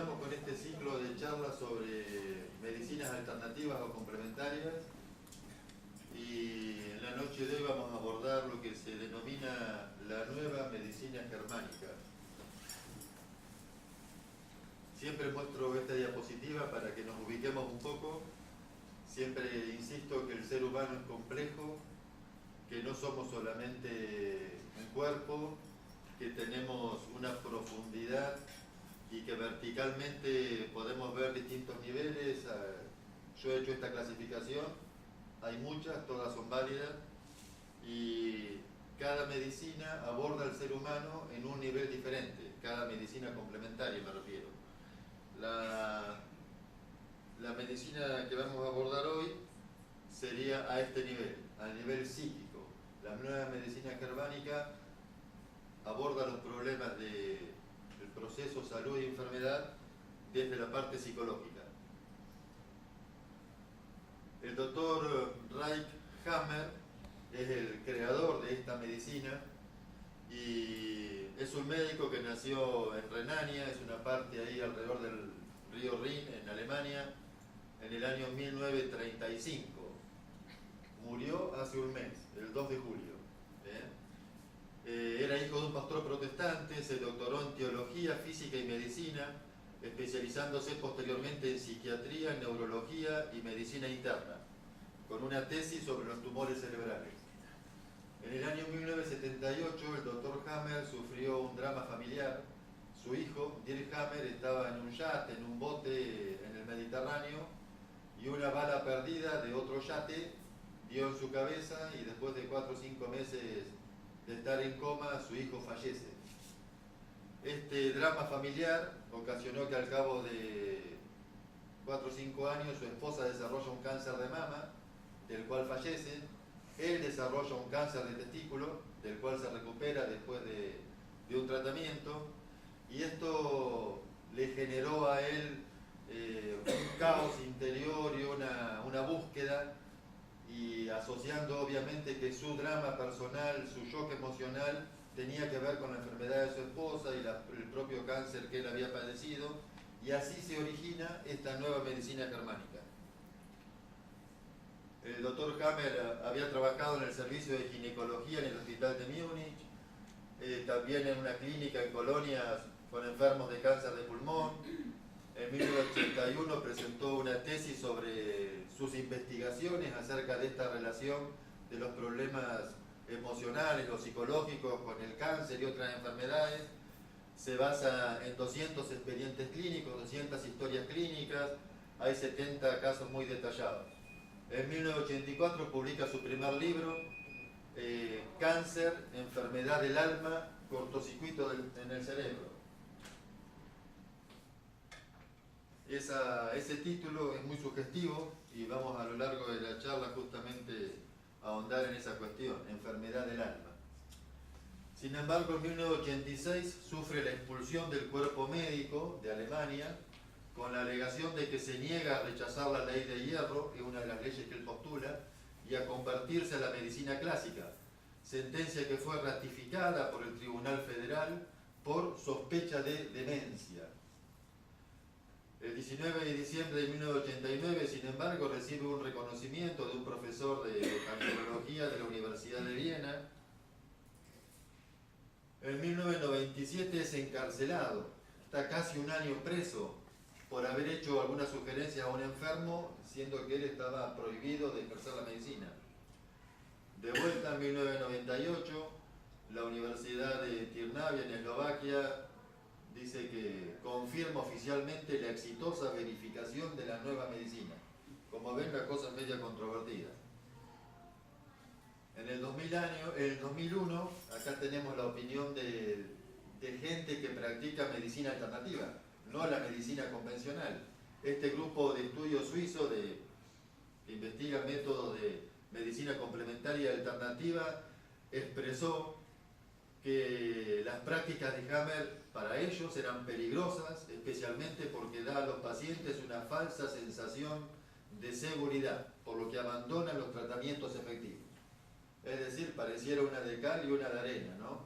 continuamos con este ciclo de charlas sobre medicinas alternativas o complementarias, y en la noche de hoy vamos a abordar lo que se denomina la nueva medicina germánica. Siempre muestro esta diapositiva para que nos ubiquemos un poco. Siempre insisto que el ser humano es complejo, que no somos solamente un cuerpo, que tenemos una profundidad y que verticalmente podemos ver distintos niveles. Yo he hecho esta clasificación, hay muchas, todas son válidas, y cada medicina aborda al ser humano en un nivel diferente, cada medicina complementaria me refiero. La medicina que vamos a abordar hoy sería a este nivel, al nivel psíquico. La nueva medicina germánica aborda los problemas del proceso salud y enfermedad desde la parte psicológica. El doctor Reich Hammer es el creador de esta medicina y es un médico que nació en Renania, es una parte ahí alrededor del río Rin, en Alemania, en el año 1935. Murió hace un mes, el 2 de julio. Era hijo de un pastor protestante, se doctoró en teología, física y medicina, especializándose posteriormente en psiquiatría, neurología y medicina interna, con una tesis sobre los tumores cerebrales. En el año 1978 el doctor Hammer sufrió un drama familiar. Su hijo, Dirk Hammer, estaba en un yate, en un bote en el Mediterráneo, y una bala perdida de otro yate dio en su cabeza y después de 4 o 5 meses de estar en coma, su hijo fallece. Este drama familiar ocasionó que al cabo de 4 o 5 años su esposa desarrolla un cáncer de mama, del cual fallece. Él desarrolla un cáncer de testículo, del cual se recupera después de un tratamiento, y esto le generó a él un caos interior y una búsqueda, y asociando obviamente que su drama personal, su shock emocional, tenía que ver con la enfermedad de su esposa y el propio cáncer que él había padecido, y así se origina esta nueva medicina germánica. El doctor Hammer había trabajado en el servicio de ginecología en el hospital de Múnich, también en una clínica en colonias con enfermos de cáncer de pulmón. En 1981 presentó una tesis sobre sus investigaciones acerca de esta relación de los problemas emocionales o psicológicos con el cáncer y otras enfermedades. Se basa en 200 expedientes clínicos, 200 historias clínicas, hay 70 casos muy detallados. En 1984 publica su primer libro, Cáncer, enfermedad del alma, cortocircuito en el cerebro. Ese título es muy sugestivo y vamos a lo largo de la charla justamente a ahondar en esa cuestión, enfermedad del alma. Sin embargo, en 1986 sufre la expulsión del cuerpo médico de Alemania con la alegación de que se niega a rechazar la ley de hierro, que es una de las leyes que él postula, y a convertirse a la medicina clásica, sentencia que fue ratificada por el Tribunal Federal por sospecha de demencia. El 19 de diciembre de 1989, sin embargo, recibe un reconocimiento de un profesor de cancerología de la Universidad de Viena. En 1997 es encarcelado, está casi un año preso por haber hecho alguna sugerencia a un enfermo, siendo que él estaba prohibido de ejercer la medicina. De vuelta en 1998, la Universidad de Trnavia en Eslovaquia dice que confirma oficialmente la exitosa verificación de la nueva medicina. Como ven, la cosa es media controvertida. En el 2001, acá tenemos la opinión de gente que practica medicina alternativa, no la medicina convencional. Este grupo de estudio suizo que investiga métodos de medicina complementaria y alternativa expresó que las prácticas de Hammer para ellos eran peligrosas, especialmente porque da a los pacientes una falsa sensación de seguridad, por lo que abandonan los tratamientos efectivos. Es decir, pareciera una de cal y una de arena, ¿no?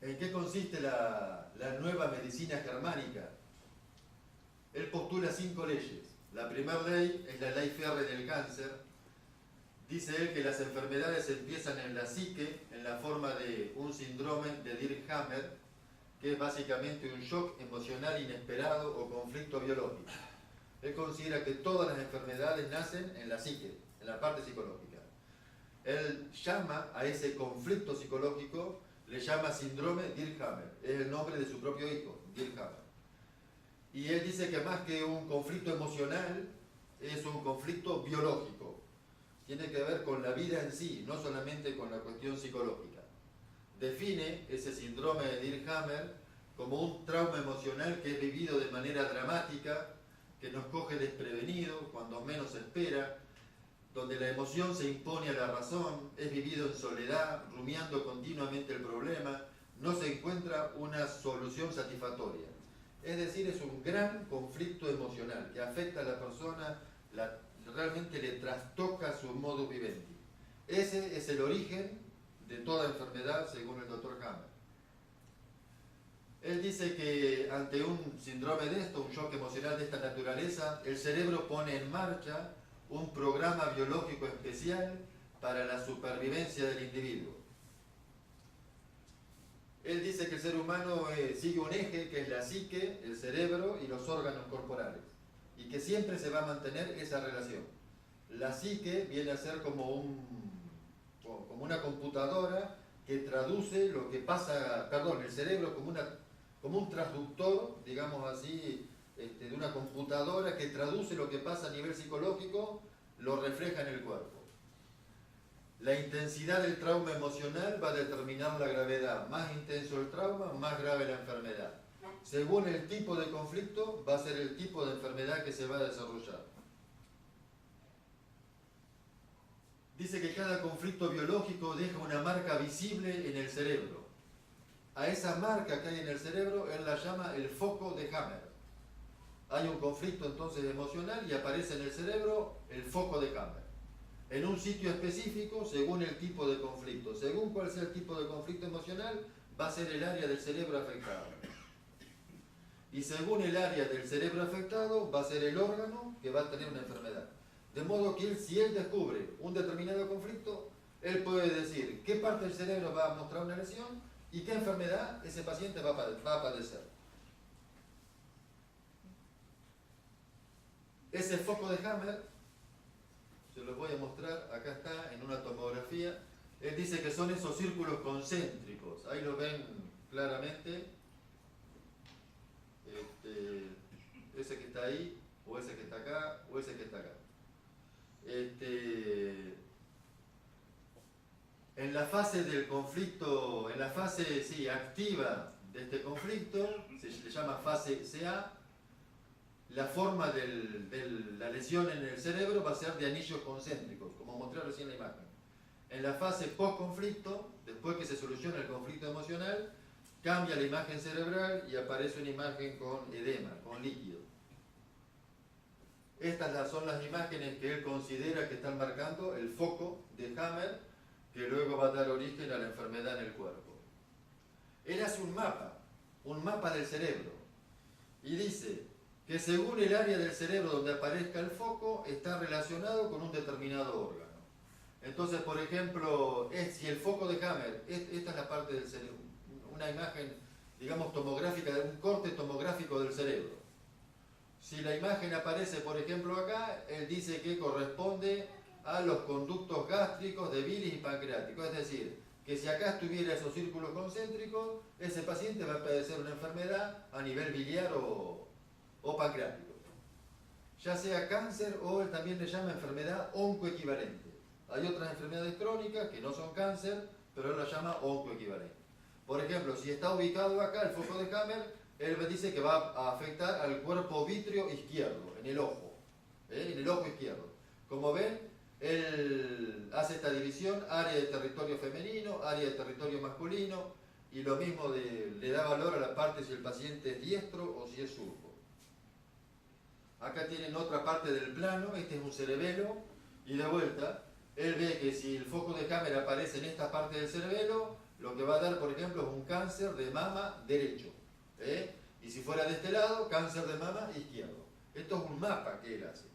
¿En qué consiste la nueva medicina germánica? Él postula 5 leyes. La primera ley es la ley Ferre del cáncer. Dice él que las enfermedades empiezan en la psique, en la forma de un síndrome de Dirkhammer, que es básicamente un shock emocional inesperado o conflicto biológico. Él considera que todas las enfermedades nacen en la psique, en la parte psicológica. Él llama a ese conflicto psicológico, le llama síndrome Dirkhammer. Es el nombre de su propio hijo, Dirkhammer. Y él dice que más que un conflicto emocional, es un conflicto biológico. Tiene que ver con la vida en sí, no solamente con la cuestión psicológica. Define ese síndrome de Dirkhammer como un trauma emocional que es vivido de manera dramática, que nos coge desprevenido cuando menos se espera, donde la emoción se impone a la razón, es vivido en soledad, rumiando continuamente el problema, no se encuentra una solución satisfactoria. Es decir, es un gran conflicto emocional que afecta a la persona, realmente le trastoca su modus vivendi. Ese es el origen de toda enfermedad, según el Dr. Hammer. Él dice que ante un síndrome de esto, un shock emocional de esta naturaleza, el cerebro pone en marcha un programa biológico especial para la supervivencia del individuo. Él dice que el ser humano sigue un eje que es la psique, el cerebro y los órganos corporales, y que siempre se va a mantener esa relación. La psique viene a ser como una computadora que traduce lo que pasa, el cerebro como un traductor, digamos así, de una computadora que traduce lo que pasa a nivel psicológico, lo refleja en el cuerpo. La intensidad del trauma emocional va a determinar la gravedad. Más intenso el trauma, más grave la enfermedad. Según el tipo de conflicto, va a ser el tipo de enfermedad que se va a desarrollar. Dice que cada conflicto biológico deja una marca visible en el cerebro. A esa marca que hay en el cerebro, él la llama el foco de Hammer. Hay un conflicto entonces emocional y aparece en el cerebro el foco de Hammer. En un sitio específico, según el tipo de conflicto. Según cuál sea el tipo de conflicto emocional, va a ser el área del cerebro afectado. Y según el área del cerebro afectado, va a ser el órgano que va a tener una enfermedad. De modo que si él descubre un determinado conflicto, él puede decir qué parte del cerebro va a mostrar una lesión y qué enfermedad ese paciente va a padecer. Ese foco de Hammer, se los voy a mostrar, acá está en una tomografía. Él dice que son esos círculos concéntricos, ahí lo ven claramente, ese que está ahí, o ese que está acá, o ese que está acá. En la fase del conflicto, en la fase activa de este conflicto, se le llama fase CA, la forma de la lesión en el cerebro va a ser de anillos concéntricos, como mostré recién la imagen. En la fase post-conflicto, después que se soluciona el conflicto emocional, cambia la imagen cerebral y aparece una imagen con edema, con líquido. Estas son las imágenes que él considera que están marcando el foco de Hammer, que luego va a dar origen a la enfermedad en el cuerpo. Él hace un mapa del cerebro, y dice que según el área del cerebro donde aparezca el foco, está relacionado con un determinado órgano. Entonces, por ejemplo, si el foco de Hammer, esta es la parte del cerebro, una imagen, digamos, tomográfica, un corte tomográfico del cerebro. Si la imagen aparece, por ejemplo, acá, él dice que corresponde a los conductos gástricos de bilis y pancreático. Es decir, que si acá estuviera esos círculos concéntricos, ese paciente va a padecer una enfermedad a nivel biliar o pancreático, ya sea cáncer o él también le llama enfermedad oncoequivalente. Hay otras enfermedades crónicas que no son cáncer, pero él la llama oncoequivalente. Por ejemplo, si está ubicado acá el foco de Hammer, él dice que va a afectar al cuerpo vítreo izquierdo, en el ojo izquierdo. Como ven, él hace esta división, área de territorio femenino, área de territorio masculino, y lo mismo le da valor a la parte si el paciente es diestro o si es zurdo. Acá tienen otra parte del plano, este es un cerebelo, y de vuelta, él ve que si el foco de Hammer aparece en esta parte del cerebelo, lo que va a dar, por ejemplo, es un cáncer de mama derecho. Y si fuera de este lado, cáncer de mama izquierdo. Esto es un mapa que él hace.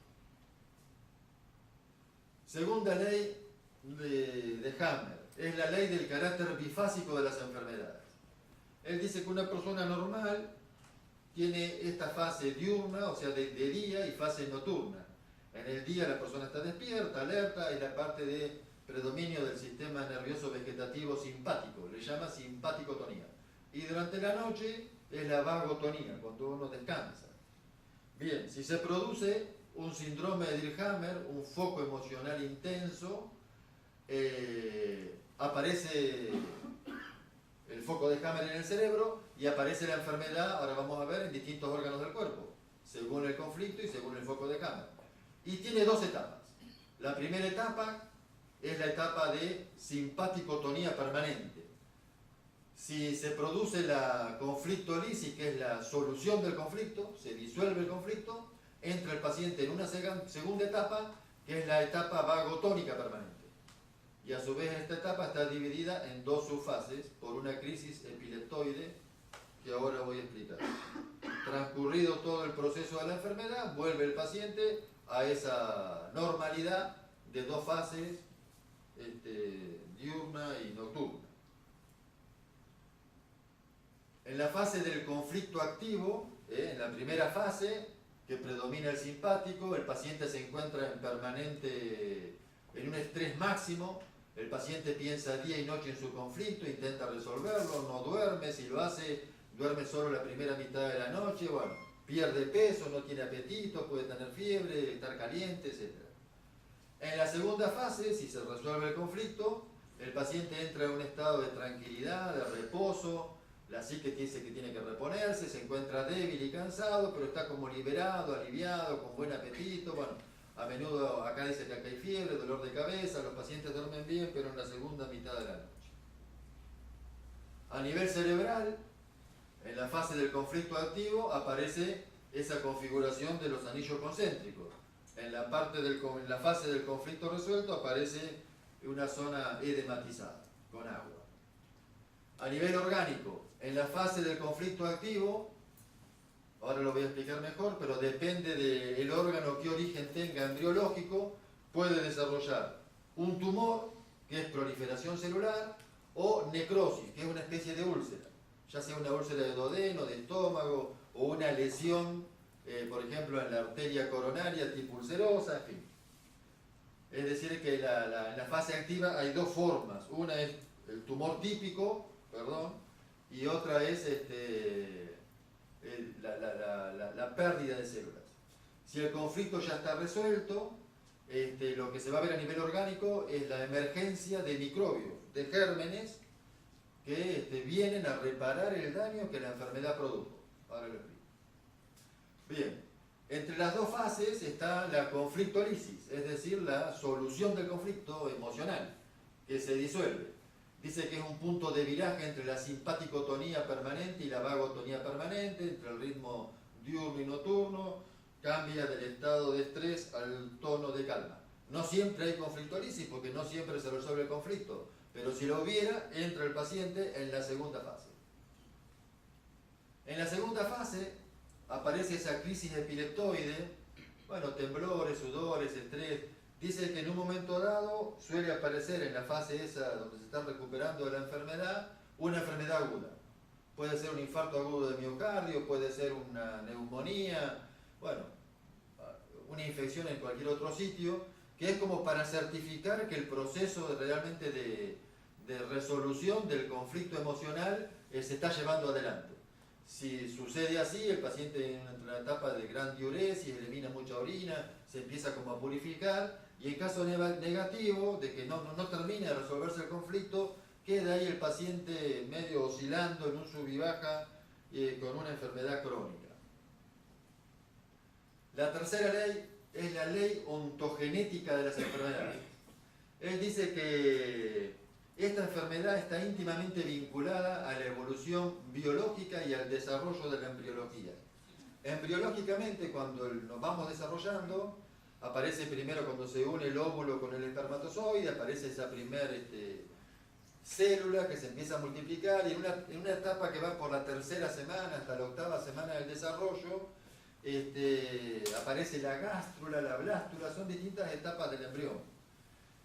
Segunda ley de Hammer, es la ley del carácter bifásico de las enfermedades. Él dice que una persona normal tiene esta fase diurna, o sea, de día, y fase nocturna. En el día la persona está despierta, alerta, es la parte de predominio del sistema nervioso vegetativo simpático, le llama simpaticotonía. Y durante la noche es la vagotonía, cuando uno descansa. Bien, si se produce un síndrome de Dirkhammer, un foco emocional intenso, aparece el foco de Hammer en el cerebro y aparece la enfermedad, ahora vamos a ver, en distintos órganos del cuerpo, según el conflicto y según el foco de Hammer. Y tiene dos etapas. La primera etapa es la etapa de simpaticotonía permanente. Si se produce la conflictolisis, que es la solución del conflicto, se disuelve el conflicto, entra el paciente en una segunda etapa, que es la etapa vagotónica permanente. Y a su vez esta etapa está dividida en dos subfases por una crisis epileptoide que ahora voy a explicar. Transcurrido todo el proceso de la enfermedad, vuelve el paciente a esa normalidad de dos fases, diurna y nocturna. En la fase del conflicto activo, en la primera fase, que predomina el simpático, el paciente se encuentra en un estrés máximo, el paciente piensa día y noche en su conflicto, intenta resolverlo, no duerme, si lo hace, duerme solo la primera mitad de la noche, bueno, pierde peso, no tiene apetito, puede tener fiebre, estar caliente, etc. En la segunda fase, si se resuelve el conflicto, el paciente entra en un estado de tranquilidad, de reposo, la psique dice que tiene que reponerse, se encuentra débil y cansado, pero está como liberado, aliviado, con buen apetito, bueno, a menudo acá dice que acá hay fiebre, dolor de cabeza, los pacientes duermen bien, pero en la segunda mitad de la noche. A nivel cerebral, en la fase del conflicto activo aparece esa configuración de los anillos concéntricos. En la fase del conflicto resuelto aparece una zona edematizada, con agua. A nivel orgánico, en la fase del conflicto activo, ahora lo voy a explicar mejor, pero depende del órgano que origen tenga embriológico, puede desarrollar un tumor, que es proliferación celular, o necrosis, que es una especie de úlcera, ya sea una úlcera de duodeno, de estómago, o una lesión, por ejemplo, en la arteria coronaria tipo ulcerosa, en fin. Es decir, que en la fase activa hay dos formas, una es el tumor típico, y otra es la pérdida de células. Si el conflicto ya está resuelto, lo que se va a ver a nivel orgánico es la emergencia de microbios, de gérmenes, que vienen a reparar el daño que la enfermedad produjo. Ahora lo explico. Bien, entre las dos fases está la conflictolisis, es decir, la solución del conflicto emocional, que se disuelve. Dice que es un punto de viraje entre la simpaticotonía permanente y la vagotonía permanente, entre el ritmo diurno y nocturno, cambia del estado de estrés al tono de calma. No siempre hay conflictolisis porque no siempre se resuelve el conflicto, pero si lo hubiera, entra el paciente en la segunda fase. En la segunda fase aparece esa crisis epileptoide, bueno, temblores, sudores, estrés. Dice que en un momento dado suele aparecer en la fase esa donde se está recuperando de la enfermedad, una enfermedad aguda. Puede ser un infarto agudo de miocardio, puede ser una neumonía, bueno, una infección en cualquier otro sitio, que es como para certificar que el proceso realmente de resolución del conflicto emocional se está llevando adelante. Si sucede así, el paciente entra en una etapa de gran diuresis, elimina mucha orina, se empieza como a purificar, y en caso negativo, de que no termine de resolverse el conflicto, queda ahí el paciente medio oscilando en un sub y baja con una enfermedad crónica. La tercera ley es la ley ontogenética de las enfermedades. Él dice que esta enfermedad está íntimamente vinculada a la evolución biológica y al desarrollo de la embriología. Embriológicamente, cuando nos vamos desarrollando, aparece primero cuando se une el óvulo con el espermatozoide, aparece esa primera célula que se empieza a multiplicar, y en una etapa que va por la tercera semana hasta la octava semana del desarrollo, aparece la gástrula, la blástula, son distintas etapas del embrión.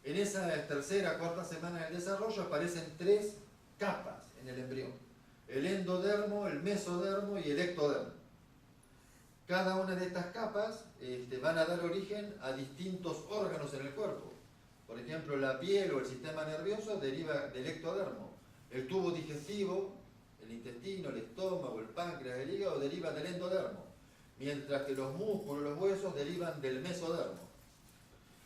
En esa tercera, cuarta semana del desarrollo aparecen 3 capas en el embrión: el endodermo, el mesodermo y el ectodermo. Cada una de estas capas van a dar origen a distintos órganos en el cuerpo. Por ejemplo, la piel o el sistema nervioso deriva del ectodermo. El tubo digestivo, el intestino, el estómago, el páncreas, el hígado, deriva del endodermo. Mientras que los músculos, los huesos derivan del mesodermo.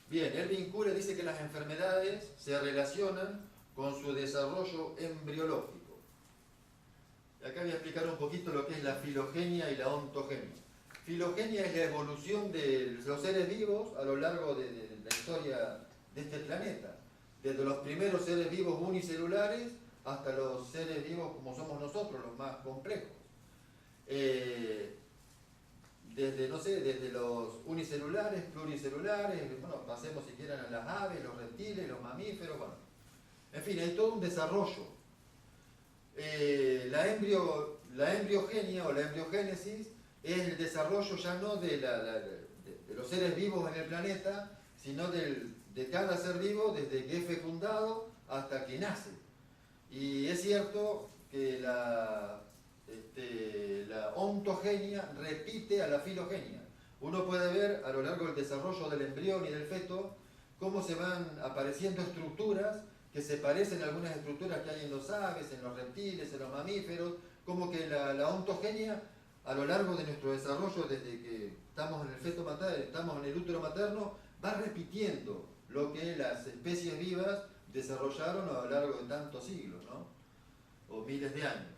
Bien, él vincula, dice que las enfermedades se relacionan con su desarrollo embriológico. Y acá voy a explicar un poquito lo que es la filogenia y la ontogenia. Filogenia es la evolución de los seres vivos a lo largo de la historia de este planeta. Desde los primeros seres vivos unicelulares hasta los seres vivos como somos nosotros, los más complejos. Desde los unicelulares, pluricelulares, bueno, pasemos si quieren a las aves, los reptiles, los mamíferos, bueno. En fin, hay todo un desarrollo. La embriogenia o la embriogénesis es el desarrollo ya no de los seres vivos en el planeta, sino de cada ser vivo desde que es fecundado hasta que nace. Y es cierto que la ontogenia repite a la filogenia. Uno puede ver a lo largo del desarrollo del embrión y del feto cómo se van apareciendo estructuras que se parecen a algunas estructuras que hay en los aves, en los reptiles, en los mamíferos, como que la ontogenia a lo largo de nuestro desarrollo, desde que estamos en el feto materno, estamos en el útero materno, va repitiendo lo que las especies vivas desarrollaron a lo largo de tantos siglos, ¿no? O miles de años.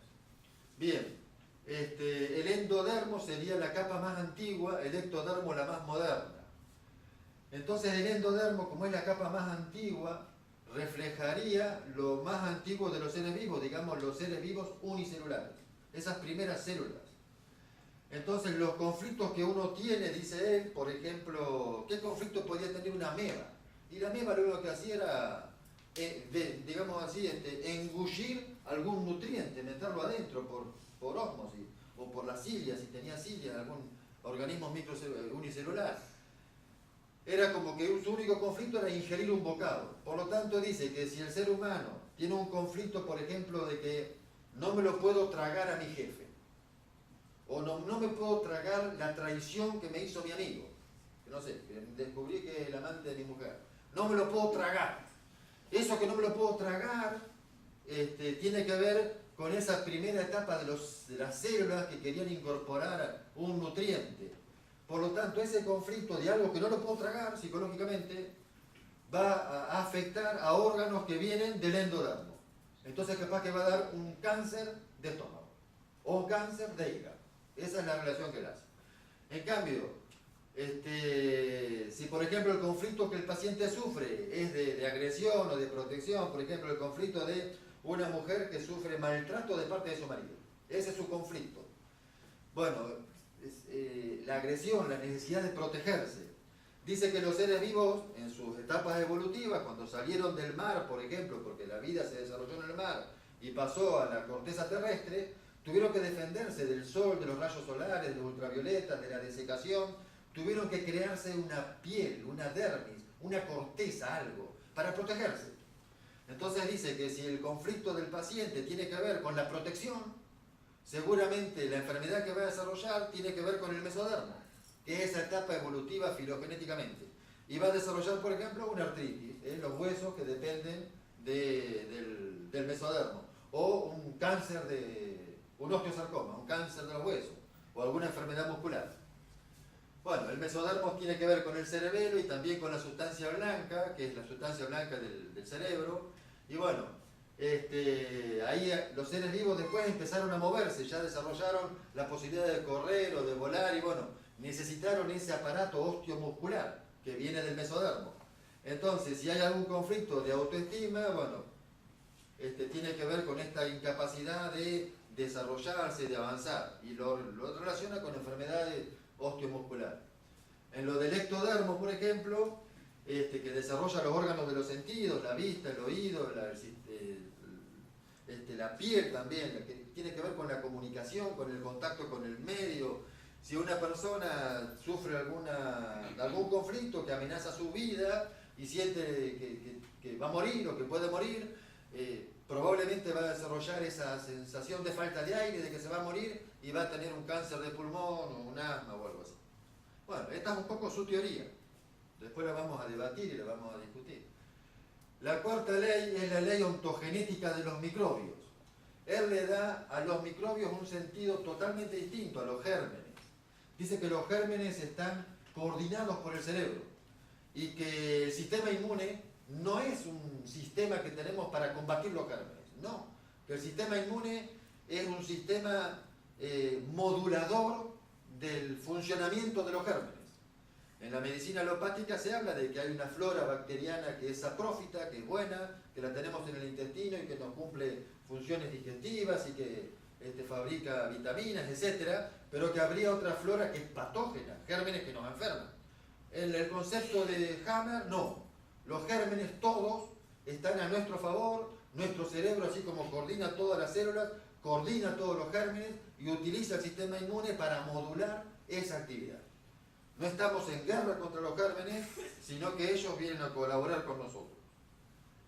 Bien, el endodermo sería la capa más antigua, el ectodermo la más moderna. Entonces el endodermo, como es la capa más antigua, reflejaría lo más antiguo de los seres vivos, digamos los seres vivos unicelulares, esas primeras células. Entonces los conflictos que uno tiene, dice él, por ejemplo, ¿qué conflicto podía tener una ameba? Y la ameba lo único que hacía era, digamos así, engullir algún nutriente, meterlo adentro por ósmosis, o por las cilias, si tenía cilias, algún organismo unicelular. Era como que su único conflicto era ingerir un bocado. Por lo tanto dice que si el ser humano tiene un conflicto, por ejemplo, de que no me lo puedo tragar a mi jefe, o no me puedo tragar la traición que me hizo mi amigo, que no sé, que descubrí que es el amante de mi mujer, no me lo puedo tragar. Eso que no me lo puedo tragar tiene que ver con esa primera etapa de las células que querían incorporar un nutriente. Por lo tanto, ese conflicto de algo que no lo puedo tragar psicológicamente va a afectar a órganos que vienen del endodermo. Entonces capaz que va a dar un cáncer de estómago o un cáncer de hígado. Esa es la relación que él hace. En cambio, si por ejemplo el conflicto que el paciente sufre es de agresión o de protección, por ejemplo el conflicto de una mujer que sufre maltrato de parte de su marido, ese es su conflicto. Bueno, la agresión, la necesidad de protegerse. Dice que los seres vivos en sus etapas evolutivas, cuando salieron del mar, por ejemplo, porque la vida se desarrolló en el mar y pasó a la corteza terrestre, tuvieron que defenderse del sol, de los rayos solares, de los ultravioletas, de la desecación. Tuvieron que crearse una piel, una dermis, una corteza, algo, para protegerse. Entonces dice que si el conflicto del paciente tiene que ver con la protección, seguramente la enfermedad que va a desarrollar tiene que ver con el mesodermo, que es esa etapa evolutiva filogenéticamente. Y va a desarrollar, por ejemplo, una artritis, los huesos que dependen del mesodermo, o un cáncer un osteosarcoma, un cáncer de los huesos, o alguna enfermedad muscular. Bueno, el mesodermo tiene que ver con el cerebelo y también con la sustancia blanca, que es la sustancia blanca del cerebro. Y bueno, ahí los seres vivos después empezaron a moverse, ya desarrollaron la posibilidad de correr o de volar y bueno, necesitaron ese aparato osteomuscular que viene del mesodermo. Entonces, si hay algún conflicto de autoestima, bueno, tiene que ver con esta incapacidad de desarrollarse, de avanzar, y lo relaciona con enfermedades osteomusculares. En lo del ectodermo, por ejemplo, que desarrolla los órganos de los sentidos, la vista, el oído, la piel también, que tiene que ver con la comunicación, con el contacto con el medio. Si una persona sufre algún conflicto que amenaza su vida y siente que va a morir o que puede morir, probablemente va a desarrollar esa sensación de falta de aire, de que se va a morir y va a tener un cáncer de pulmón o un asma o algo así. Bueno, esta es un poco su teoría. Después la vamos a debatir y la vamos a discutir. La cuarta ley es la ley ontogenética de los microbios. Él le da a los microbios un sentido totalmente distinto, a los gérmenes. Dice que los gérmenes están coordinados por el cerebro y que el sistema inmune no es un sistema que tenemos para combatir los gérmenes, no. Que el sistema inmune es un sistema modulador del funcionamiento de los gérmenes. En la medicina alopática se habla de que hay una flora bacteriana que es saprófita, que es buena, que la tenemos en el intestino y que nos cumple funciones digestivas y que fabrica vitaminas, etc. Pero que habría otra flora que es patógena, gérmenes que nos enferman. En el concepto de Hammer, no. Los gérmenes todos están a nuestro favor, nuestro cerebro, así como coordina todas las células, coordina todos los gérmenes y utiliza el sistema inmune para modular esa actividad. No estamos en guerra contra los gérmenes, sino que ellos vienen a colaborar con nosotros.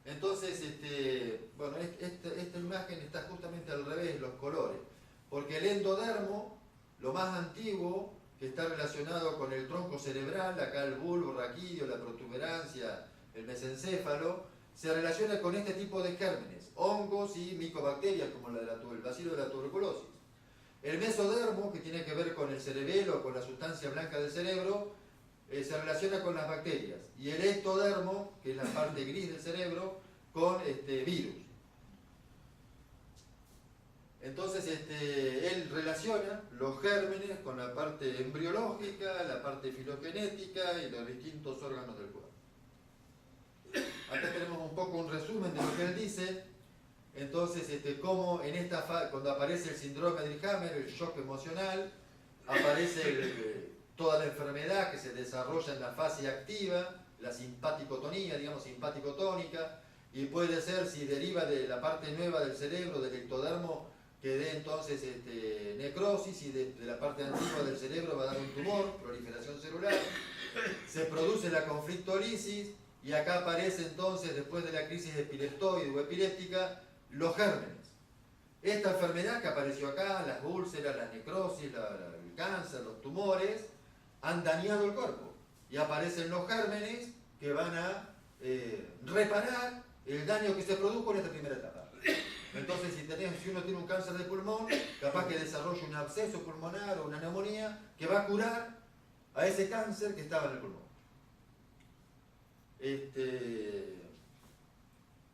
Entonces, bueno, esta imagen está justamente al revés, los colores. Porque el endodermo, lo más antiguo, que está relacionado con el tronco cerebral, acá el bulbo raquídeo, la protuberancia, el mesencéfalo, se relaciona con este tipo de gérmenes, hongos y micobacterias, como el bacilo de la tuberculosis. El mesodermo, que tiene que ver con el cerebelo, con la sustancia blanca del cerebro, se relaciona con las bacterias. Y el ectodermo, que es la parte gris del cerebro, con virus. Entonces, él relaciona los gérmenes con la parte embriológica, la parte filogenética y los distintos órganos del cuerpo. Acá tenemos un poco un resumen de lo que él dice. Entonces, cómo en esta cuando aparece el síndrome de Hammer, el shock emocional, aparece toda la enfermedad que se desarrolla en la fase activa, la simpaticotonía, digamos simpaticotónica, y puede ser, si deriva de la parte nueva del cerebro, del ectodermo, que dé entonces necrosis, y de la parte antigua del cerebro va a dar un tumor, proliferación celular. Se produce la conflictolisis, y acá aparece entonces, después de la crisis epileptoide o epiléptica, los gérmenes. Esta enfermedad que apareció acá, las úlceras, las necrosis, el cáncer, los tumores, han dañado el cuerpo. Y aparecen los gérmenes que van a reparar el daño que se produjo en esta primera etapa. Entonces, si uno tiene un cáncer de pulmón, capaz que desarrolle un absceso pulmonar o una neumonía que va a curar a ese cáncer que estaba en el pulmón.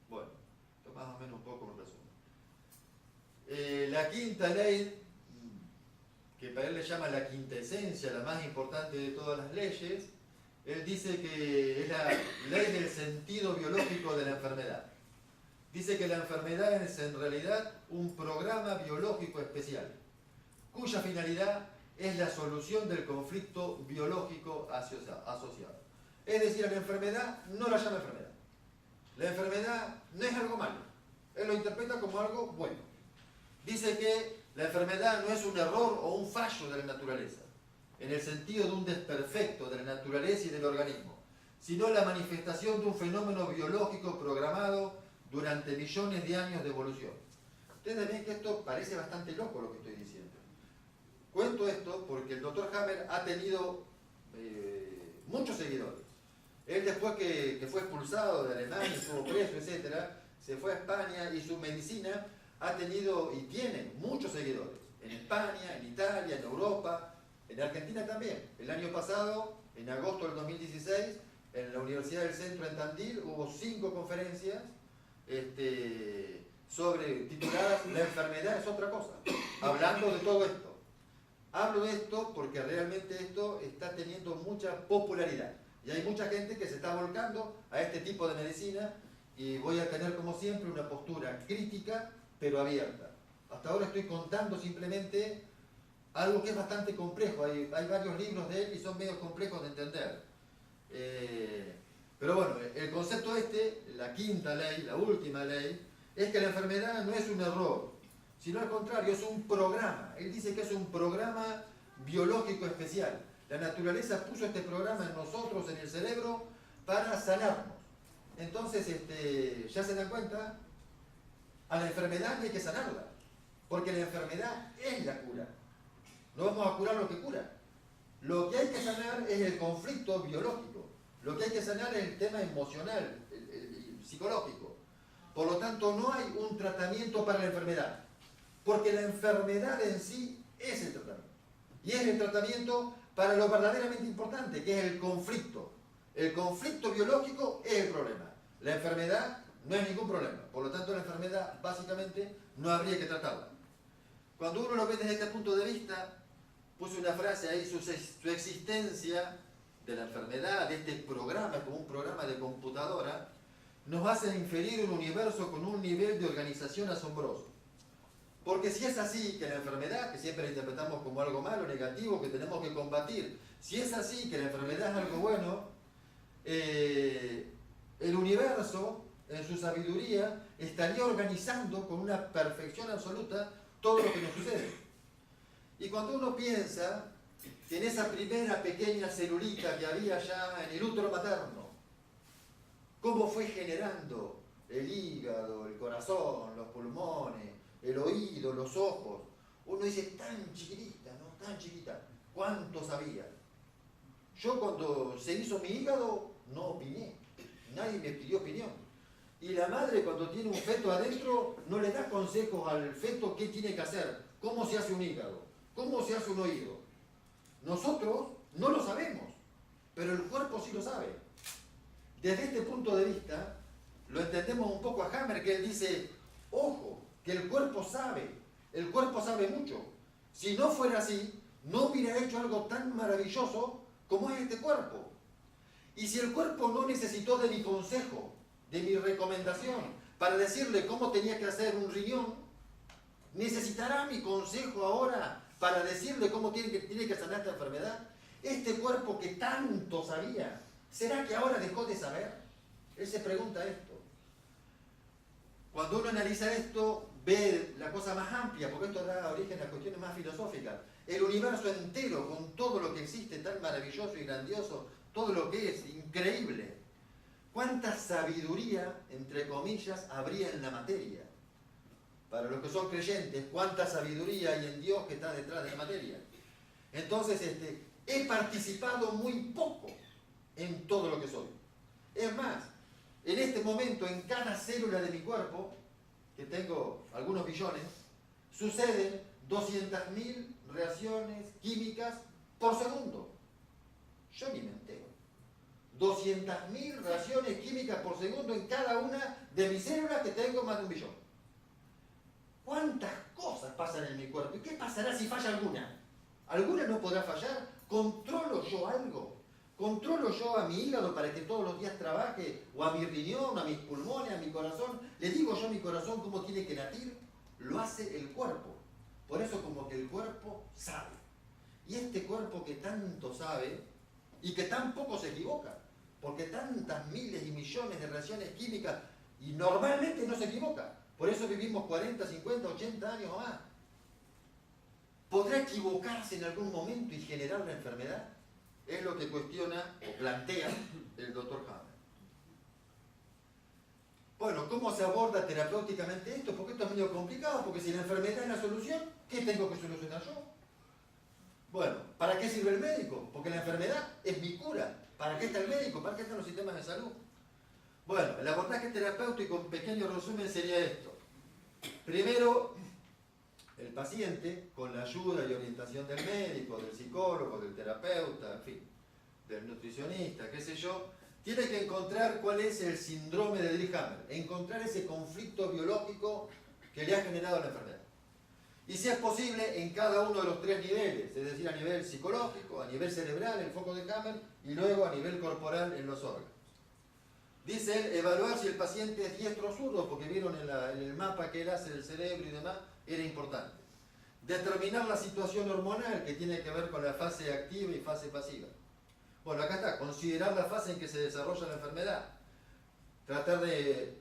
Bueno, esto más o menos un poco un resumen. La quinta ley, que para él le llama la quintesencia, la más importante de todas las leyes, él dice que es la ley del sentido biológico de la enfermedad. Dice que la enfermedad es en realidad un programa biológico especial, cuya finalidad es la solución del conflicto biológico asociado. Es decir, a la enfermedad no la llama enfermedad. La enfermedad no es algo malo. Él lo interpreta como algo bueno. Dice que la enfermedad no es un error o un fallo de la naturaleza, en el sentido de un desperfecto de la naturaleza y del organismo, sino la manifestación de un fenómeno biológico programado durante millones de años de evolución. Ustedes ven que esto parece bastante loco lo que estoy diciendo. Cuento esto porque el Dr. Hammer ha tenido muchos seguidores. Él, después que fue expulsado de Alemania, estuvo preso, etc., se fue a España, y su medicina ha tenido y tiene muchos seguidores. En España, en Italia, en Europa, en Argentina también. El año pasado, en agosto del 2016, en la Universidad del Centro en Tandil, hubo 5 conferencias tituladas "La enfermedad es otra cosa", hablando de todo esto. Hablo de esto porque realmente esto está teniendo mucha popularidad. Y hay mucha gente que se está volcando a este tipo de medicina, y voy a tener, como siempre, una postura crítica, pero abierta. Hasta ahora estoy contando simplemente algo que es bastante complejo. Hay varios libros de él y son medio complejos de entender. Pero bueno, el concepto la quinta ley, la última ley, es que la enfermedad no es un error, sino al contrario, es un programa. Él dice que es un programa biológico especial. La naturaleza puso este programa en nosotros, en el cerebro, para sanarnos. Entonces, ya se dan cuenta, a la enfermedad hay que sanarla, porque la enfermedad es la cura. No vamos a curar lo que cura. Lo que hay que sanar es el conflicto biológico. Lo que hay que sanar es el tema emocional, el psicológico. Por lo tanto, no hay un tratamiento para la enfermedad, porque la enfermedad en sí es el tratamiento. Y es el tratamiento para lo verdaderamente importante, que es el conflicto. El conflicto biológico es el problema. La enfermedad no es ningún problema. Por lo tanto, la enfermedad básicamente no habría que tratarla. Cuando uno lo ve desde este punto de vista, puse una frase ahí, su existencia de la enfermedad, de este programa, como un programa de computadora, nos hace inferir un universo con un nivel de organización asombroso. Porque si es así, que la enfermedad, que siempre la interpretamos como algo malo, negativo, que tenemos que combatir, si es así, que la enfermedad es algo bueno, el universo, en su sabiduría, estaría organizando con una perfección absoluta todo lo que nos sucede. Y cuando uno piensa que en esa primera pequeña celulita que había ya en el útero materno, cómo fue generando el hígado, el corazón, los pulmones, el oído, los ojos, uno dice, tan chiquitita, ¿no? Tan chiquita, ¿cuánto sabía? Yo cuando se hizo mi hígado no opiné, nadie me pidió opinión. Y la madre cuando tiene un feto adentro no le da consejos al feto qué tiene que hacer, cómo se hace un hígado, cómo se hace un oído. Nosotros no lo sabemos, pero el cuerpo sí lo sabe. Desde este punto de vista, lo entendemos un poco a Hammer, que él dice, ojo, que el cuerpo sabe mucho. Si no fuera así, no hubiera hecho algo tan maravilloso como es este cuerpo. Y si el cuerpo no necesitó de mi consejo, de mi recomendación, para decirle cómo tenía que hacer un riñón, ¿necesitará mi consejo ahora para decirle cómo tiene que sanar esta enfermedad? Este cuerpo que tanto sabía, ¿será que ahora dejó de saber? Él se pregunta esto. Cuando uno analiza esto, ve la cosa más amplia, porque esto da origen a cuestiones más filosóficas. El universo entero, con todo lo que existe, tan maravilloso y grandioso, todo lo que es increíble. ¿Cuánta sabiduría, entre comillas, habría en la materia? Para los que son creyentes, ¿cuánta sabiduría hay en Dios que está detrás de la materia? Entonces, he participado muy poco en todo lo que soy. Es más, en este momento, en cada célula de mi cuerpo, que tengo algunos billones, suceden 200.000 reacciones químicas por segundo. Yo ni me entero. 200.000 reacciones químicas por segundo en cada una de mis células, que tengo más de 1 billón. ¿Cuántas cosas pasan en mi cuerpo? ¿Y qué pasará si falla alguna? ¿Alguna no podrá fallar? ¿Controlo yo algo? ¿Controlo yo a mi hígado para que todos los días trabaje? ¿O a mi riñón, a mis pulmones, a mi corazón? ¿Le digo yo a mi corazón cómo tiene que latir? Lo hace el cuerpo. Por eso como que el cuerpo sabe. Y este cuerpo que tanto sabe y que tan poco se equivoca, porque tantas miles y millones de reacciones químicas y normalmente no se equivoca. Por eso vivimos 40, 50, 80 años o más. ¿Podrá equivocarse en algún momento y generar una enfermedad? Es lo que cuestiona o plantea el Dr. Hammer. Bueno, ¿cómo se aborda terapéuticamente esto? Porque esto es medio complicado, porque si la enfermedad es la solución, ¿qué tengo que solucionar yo? Bueno, ¿para qué sirve el médico? Porque la enfermedad es mi cura. ¿Para qué está el médico? ¿Para qué están los sistemas de salud? Bueno, el abordaje terapéutico, en pequeño resumen, sería esto. Primero, el paciente, con la ayuda y orientación del médico, del psicólogo, del terapeuta, en fin, del nutricionista, qué sé yo, tiene que encontrar cuál es el síndrome de Driehamer, encontrar ese conflicto biológico que le ha generado la enfermedad. Y si es posible, en cada uno de los 3 niveles, es decir, a nivel psicológico, a nivel cerebral, el foco de Hammer, y luego a nivel corporal en los órganos. Dice él, evaluar si el paciente es diestro o zurdo, porque vieron en el mapa que él hace del cerebro y demás, era importante. Determinar la situación hormonal que tiene que ver con la fase activa y fase pasiva. Bueno, acá está, considerar la fase en que se desarrolla la enfermedad. Tratar de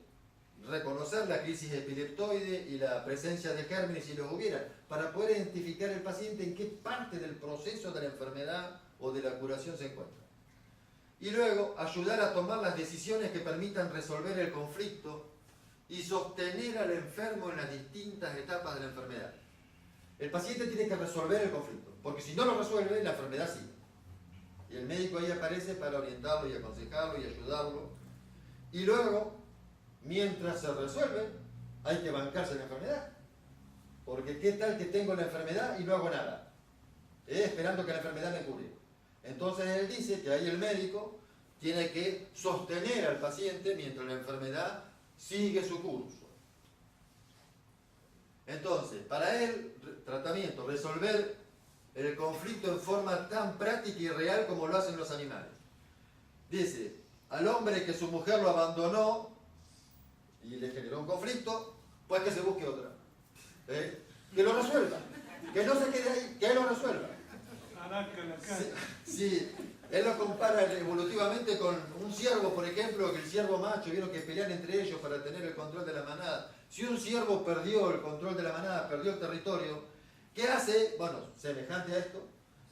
reconocer la crisis epileptoide y la presencia de gérmenes si los hubiera, para poder identificar el paciente en qué parte del proceso de la enfermedad o de la curación se encuentra. Y luego, ayudar a tomar las decisiones que permitan resolver el conflicto y sostener al enfermo en las distintas etapas de la enfermedad. El paciente tiene que resolver el conflicto, porque si no lo resuelve, la enfermedad sigue. Y el médico ahí aparece para orientarlo y aconsejarlo y ayudarlo. Y luego, mientras se resuelve, hay que bancarse la enfermedad. Porque qué tal que tengo la enfermedad y no hago nada, esperando que la enfermedad me cure. Entonces él dice que ahí el médico tiene que sostener al paciente mientras la enfermedad sigue su curso. Entonces, para él, tratamiento, resolver el conflicto en forma tan práctica y real como lo hacen los animales. Dice, al hombre que su mujer lo abandonó y le generó un conflicto, pues que se busque otra. Que lo resuelva. Que no se quede ahí, que él lo resuelva. Sí, él lo compara evolutivamente con un ciervo, por ejemplo, que el ciervo macho, vieron que pelean entre ellos para tener el control de la manada. Si un ciervo perdió el control de la manada, perdió el territorio, ¿qué hace? Bueno, semejante a esto,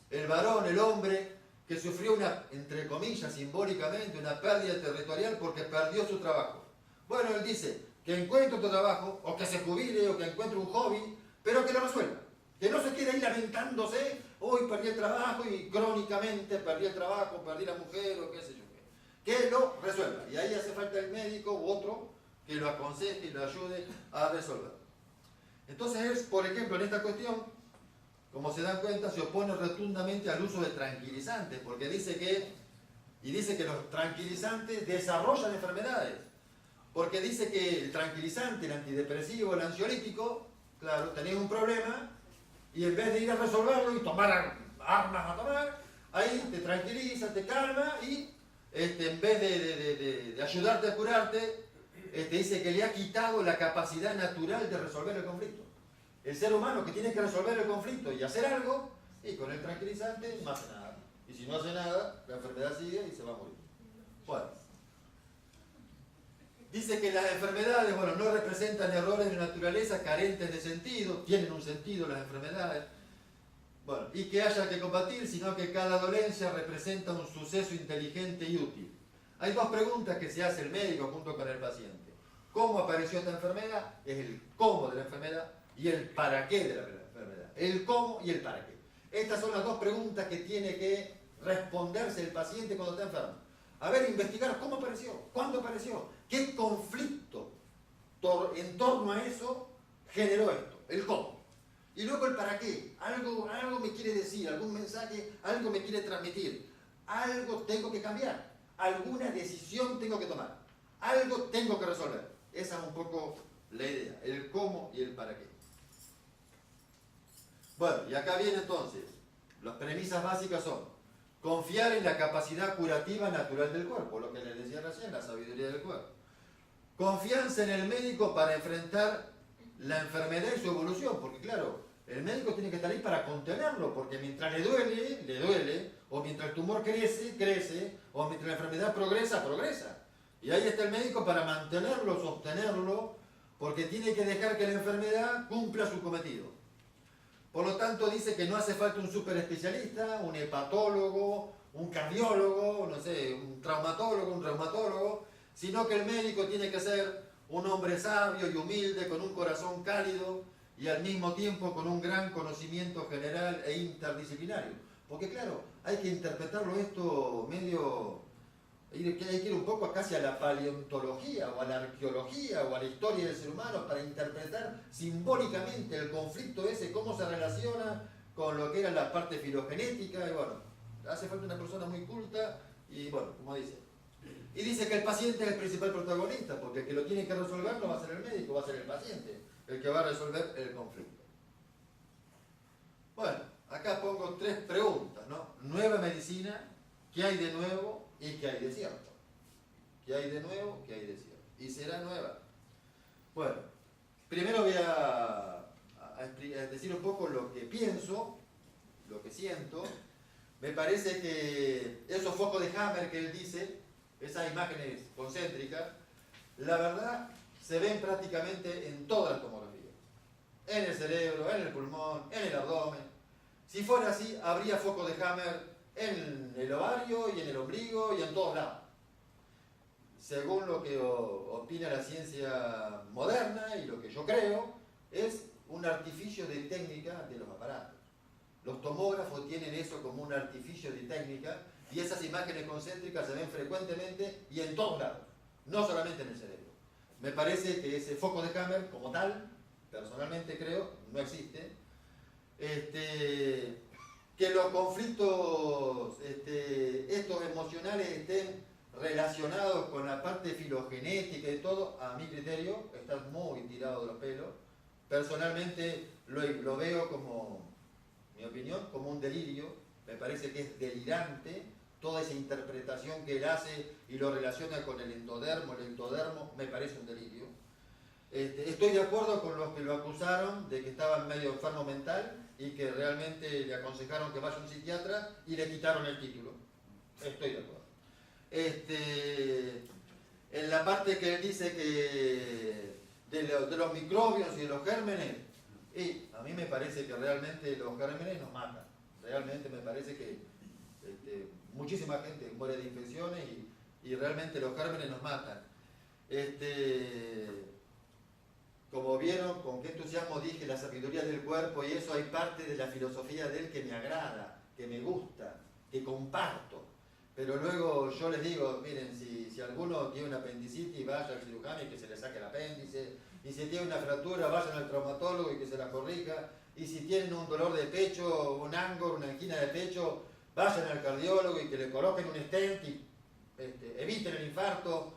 el varón, el hombre, que sufrió una, entre comillas, simbólicamente, una pérdida territorial porque perdió su trabajo. Bueno, él dice que encuentre otro trabajo, o que se jubile, o que encuentre un hobby, pero que lo resuelva. Que no se quede ahí lamentándose, hoy perdí el trabajo y crónicamente perdí el trabajo, perdí la mujer, o qué sé yo qué. Que lo resuelva. Y ahí hace falta el médico u otro que lo aconseje y lo ayude a resolver. Entonces él, por ejemplo, en esta cuestión, como se dan cuenta, se opone rotundamente al uso de tranquilizantes, porque dice que los tranquilizantes desarrollan enfermedades. Porque dice que el tranquilizante, el antidepresivo, el ansiolítico, claro, tenés un problema y en vez de ir a resolverlo y tomar armas a tomar, ahí te tranquiliza, te calma y en vez de ayudarte a curarte, dice que le ha quitado la capacidad natural de resolver el conflicto. El ser humano que tiene que resolver el conflicto y hacer algo, y con el tranquilizante no hace nada. Y si no hace nada, la enfermedad sigue y se va a morir. Bueno. Dice que las enfermedades, bueno, no representan errores de naturaleza carentes de sentido, tienen un sentido las enfermedades, bueno, y que haya que combatir, sino que cada dolencia representa un suceso inteligente y útil. Hay dos preguntas que se hace el médico junto con el paciente. ¿Cómo apareció esta enfermedad? Es el cómo de la enfermedad y el para qué de la enfermedad. El cómo y el para qué. Estas son las dos preguntas que tiene que responderse el paciente cuando está enfermo. A ver, investigar cómo apareció, cuándo apareció, qué conflicto en torno a eso generó esto, el cómo. Y luego el para qué, algo me quiere decir, algún mensaje, algo me quiere transmitir, algo tengo que cambiar, alguna decisión tengo que tomar, algo tengo que resolver. Esa es un poco la idea, el cómo y el para qué. Bueno, y acá viene entonces, las premisas básicas son confiar en la capacidad curativa natural del cuerpo, lo que les decía recién, la sabiduría del cuerpo. Confianza en el médico para enfrentar la enfermedad y su evolución, porque claro, el médico tiene que estar ahí para contenerlo, porque mientras le duele, o mientras el tumor crece, o mientras la enfermedad progresa. Y ahí está el médico para mantenerlo, sostenerlo, porque tiene que dejar que la enfermedad cumpla su cometido. Por lo tanto, dice que no hace falta un super especialista, un hepatólogo, un cardiólogo, no sé, un reumatólogo, sino que el médico tiene que ser un hombre sabio y humilde, con un corazón cálido y al mismo tiempo con un gran conocimiento general e interdisciplinario. Porque claro, hay que interpretarlo esto medio... Hay que ir un poco casi a la paleontología o a la arqueología o a la historia del ser humano para interpretar simbólicamente el conflicto ese, cómo se relaciona con lo que era la parte filogenética. Y bueno, hace falta una persona muy culta y bueno, como dice. Y dice que el paciente es el principal protagonista, porque el que lo tiene que resolver no va a ser el médico, va a ser el paciente, el que va a resolver el conflicto. Bueno, acá pongo 3 preguntas, ¿no? Nueva medicina, ¿qué hay de nuevo? ¿Y qué hay de cierto? ¿Qué hay de nuevo? ¿Qué hay de cierto? Y será nueva. Bueno, primero voy a decir un poco lo que pienso, lo que siento. Me parece que esos focos de Hammer que él dice, esas imágenes concéntricas, la verdad se ven prácticamente en toda la tomografía. En el cerebro, en el pulmón, en el abdomen. Si fuera así, habría focos de Hammer en el ovario y en el ombligo y en todos lados. Según lo que opina la ciencia moderna y lo que yo creo, es un artificio de técnica de los aparatos. Los tomógrafos tienen eso como un artificio de técnica y esas imágenes concéntricas se ven frecuentemente y en todos lados, no solamente en el cerebro. Me parece que ese foco de Hammer, como tal, personalmente creo, no existe. Que los conflictos estos emocionales estén relacionados con la parte filogenética y todo, a mi criterio, están muy tirados de los pelos. Personalmente lo veo como, mi opinión, como un delirio. Me parece que es delirante toda esa interpretación que él hace y lo relaciona con el endodermo. El ectodermo me parece un delirio. Estoy de acuerdo con los que lo acusaron de que estaba medio enfermo mental y que realmente le aconsejaron que vaya a un psiquiatra y le quitaron el título. Estoy de acuerdo. En la parte que él dice que de los microbios y de los gérmenes, y a mí me parece que realmente los gérmenes nos matan. Realmente me parece que muchísima gente muere de infecciones y realmente los gérmenes nos matan. Como vieron, con qué entusiasmo dije la sabiduría del cuerpo, y eso hay parte de la filosofía de él que me agrada, que me gusta, que comparto. Pero luego yo les digo, miren, si alguno tiene una apendicitis, vaya al cirujano y que se le saque el apéndice. Y si tiene una fractura, vayan al traumatólogo y que se la corrija. Y si tienen un dolor de pecho, un angor, una angina de pecho, vayan al cardiólogo y que le coloquen un stent y eviten el infarto.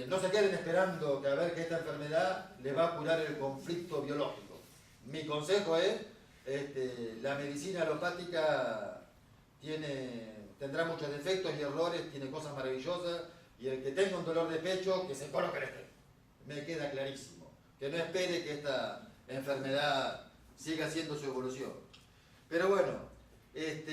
No se queden esperando que a ver que esta enfermedad le va a curar el conflicto biológico. Mi consejo es, la medicina alopática tendrá muchos defectos y errores, tiene cosas maravillosas, y el que tenga un dolor de pecho, que se coloque el stent. Me queda clarísimo. Que no espere que esta enfermedad siga haciendo su evolución. Pero bueno, esto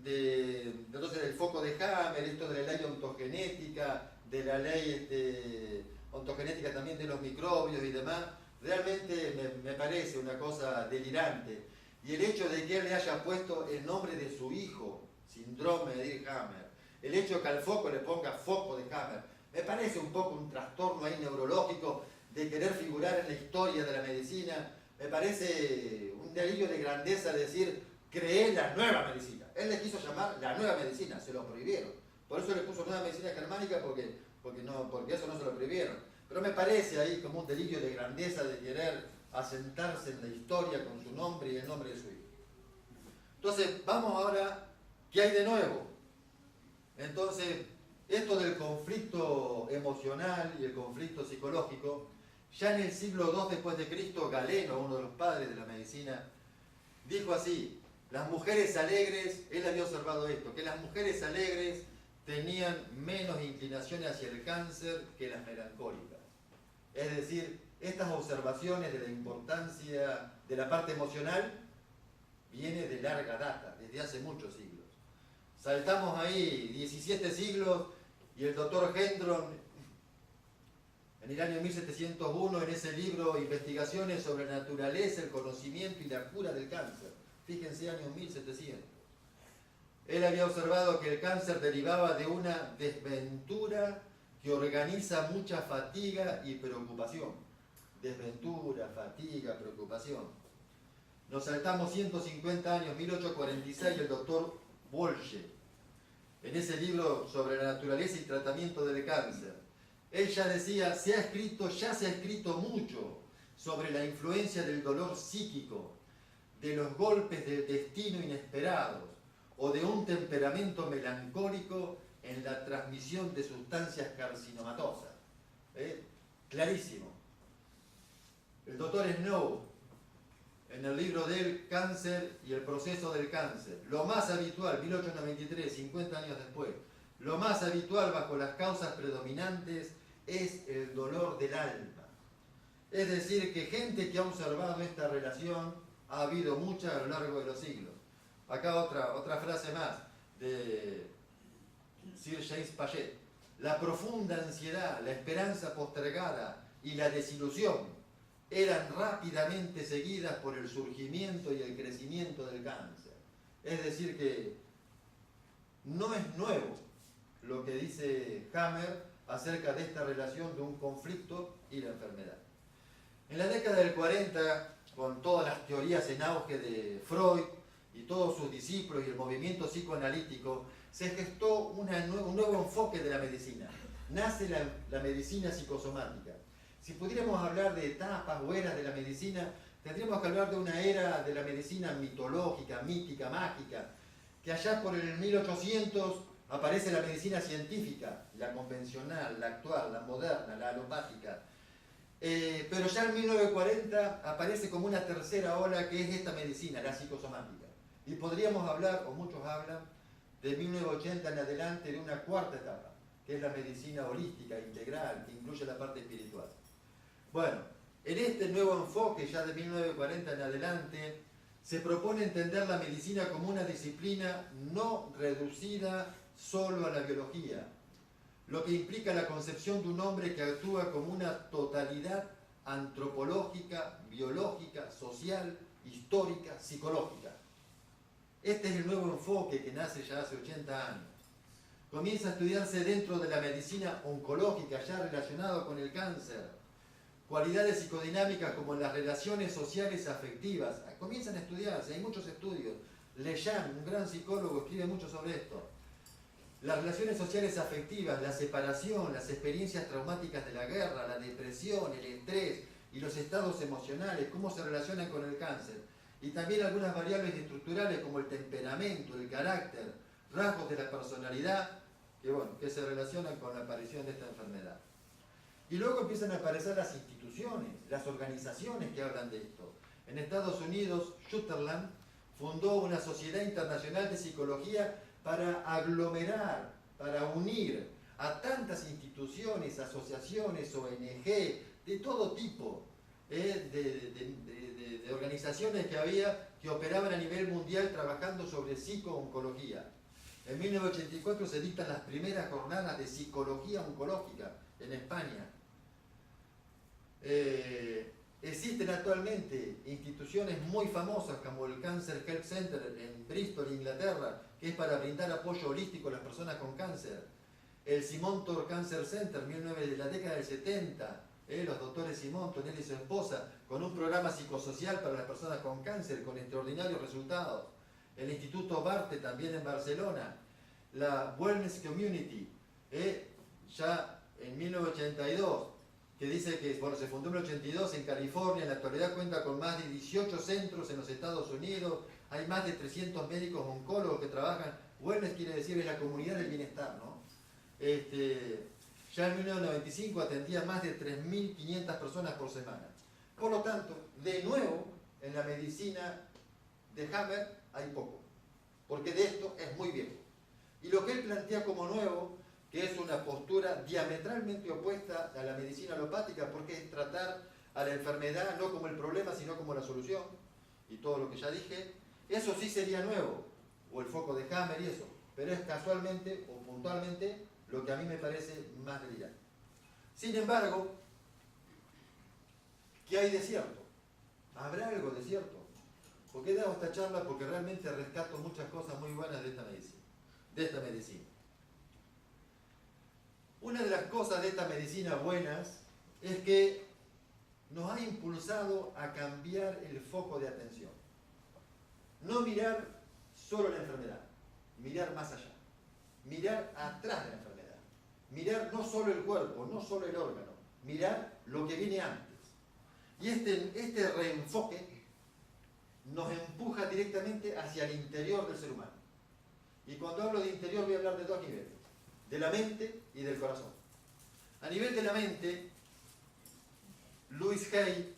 entonces del foco de Hammer, esto de la ley ontogenética, de la ley ontogenética también de los microbios y demás, realmente me parece una cosa delirante. Y el hecho de que él le haya puesto el nombre de su hijo, síndrome de Hammer, el hecho que al foco le ponga foco de Hammer, me parece un poco un trastorno ahí neurológico de querer figurar en la historia de la medicina. Me parece un delirio de grandeza decir, creé la nueva medicina. Él le quiso llamar la nueva medicina, se lo prohibieron. Por eso le puso nueva medicina germánica, porque eso no se lo prohibieron. Pero me parece ahí como un delirio de grandeza de querer asentarse en la historia con su nombre y el nombre de su hijo. Entonces, vamos ahora, ¿qué hay de nuevo? Entonces, esto del conflicto emocional y el conflicto psicológico, ya en el siglo II después de Cristo, Galeno, uno de los padres de la medicina, dijo así: las mujeres alegres, él había observado esto, que las mujeres alegres tenían menos inclinaciones hacia el cáncer que las melancólicas. Es decir, estas observaciones de la importancia de la parte emocional viene de larga data, desde hace muchos siglos. Saltamos ahí 17 siglos y el doctor Hendron, en el año 1701, en ese libro Investigaciones sobre la naturaleza, el conocimiento y la cura del cáncer, fíjense, año 1700, él había observado que el cáncer derivaba de una desventura que organiza mucha fatiga y preocupación. Desventura, fatiga, preocupación. Nos saltamos 150 años, 1846, el doctor Walsh, en ese libro sobre la naturaleza y tratamiento del cáncer, él ya decía, ya se ha escrito mucho sobre la influencia del dolor psíquico, de los golpes del destino inesperados o de un temperamento melancólico en la transmisión de sustancias carcinomatosas. Clarísimo. El doctor Snow, en el libro del cáncer y el proceso del cáncer, lo más habitual, 1893, 50 años después, lo más habitual bajo las causas predominantes es el dolor del alma. Es decir, que gente que ha observado esta relación ha habido mucha a lo largo de los siglos. Acá otra frase más de Sir James Paget. La profunda ansiedad, la esperanza postergada y la desilusión eran rápidamente seguidas por el surgimiento y el crecimiento del cáncer. Es decir, que no es nuevo lo que dice Hammer acerca de esta relación de un conflicto y la enfermedad. En la década del 40, con todas las teorías en auge de Freud y todos sus discípulos y el movimiento psicoanalítico, se gestó un nuevo enfoque de la medicina. Nace la medicina psicosomática. Si pudiéramos hablar de etapas o eras de la medicina, tendríamos que hablar de una era de la medicina mitológica, mítica, mágica, que allá por el 1800 aparece la medicina científica, la convencional, la actual, la moderna, la alopática. Pero ya en 1940 aparece como una tercera ola que es esta medicina, la psicosomática. Y podríamos hablar, o muchos hablan, de 1980 en adelante de una cuarta etapa, que es la medicina holística, integral, que incluye la parte espiritual. Bueno, en este nuevo enfoque, ya de 1940 en adelante, se propone entender la medicina como una disciplina no reducida solo a la biología, lo que implica la concepción de un hombre que actúa como una totalidad antropológica, biológica, social, histórica, psicológica. Este es el nuevo enfoque que nace ya hace 80 años. Comienza a estudiarse dentro de la medicina oncológica, ya relacionado con el cáncer. Cualidades psicodinámicas como las relaciones sociales afectivas. Comienzan a estudiarse, hay muchos estudios. Lejean, un gran psicólogo, escribe mucho sobre esto. Las relaciones sociales afectivas, la separación, las experiencias traumáticas de la guerra, la depresión, el estrés y los estados emocionales, cómo se relacionan con el cáncer. Y también algunas variables estructurales como el temperamento, el carácter, rasgos de la personalidad, que se relacionan con la aparición de esta enfermedad. Y luego empiezan a aparecer las instituciones, las organizaciones que hablan de esto. En Estados Unidos, Sutherland fundó una sociedad internacional de psicología para aglomerar, para unir a tantas instituciones, asociaciones, ONG, de todo tipo, de organizaciones que había que operaban a nivel mundial trabajando sobre psico-oncología. En 1984 se dictan las primeras jornadas de psicología oncológica en España. Existen actualmente instituciones muy famosas como el Cancer Health Center en Bristol, Inglaterra, que es para brindar apoyo holístico a las personas con cáncer. El Simonton Cancer Center, de la década del 70, los doctores Simonton, él y su esposa, con un programa psicosocial para las personas con cáncer, con extraordinarios resultados. El Instituto Barte, también en Barcelona. La Wellness Community, ya en 1982, que dice que se fundó en el 82 en California, en la actualidad cuenta con más de 18 centros en los Estados Unidos, hay más de 300 médicos oncólogos que trabajan. Wellness quiere decir es la comunidad del bienestar, ¿no? Ya en 1995 atendía más de 3.500 personas por semana. Por lo tanto, de nuevo, en la medicina de Hammer hay poco, porque de esto es muy viejo. Y lo que él plantea como nuevo, que es una postura diametralmente opuesta a la medicina alopática, porque es tratar a la enfermedad no como el problema, sino como la solución, y todo lo que ya dije, eso sí sería nuevo, o el foco de Hammer y eso, pero es casualmente o puntualmente lo que a mí me parece más delirante. Sin embargo, ¿qué hay de cierto? ¿Habrá algo de cierto? ¿Por qué he dado esta charla? Porque realmente rescato muchas cosas muy buenas de esta medicina. Una de las cosas de esta medicina buenas es que nos ha impulsado a cambiar el foco de atención. No mirar solo la enfermedad, mirar más allá. Mirar atrás de la enfermedad. Mirar no solo el cuerpo, no solo el órgano, mirar lo que viene antes. Y este reenfoque nos empuja directamente hacia el interior del ser humano. Y cuando hablo de interior voy a hablar de dos niveles, de la mente y del corazón. A nivel de la mente, Louise Hay,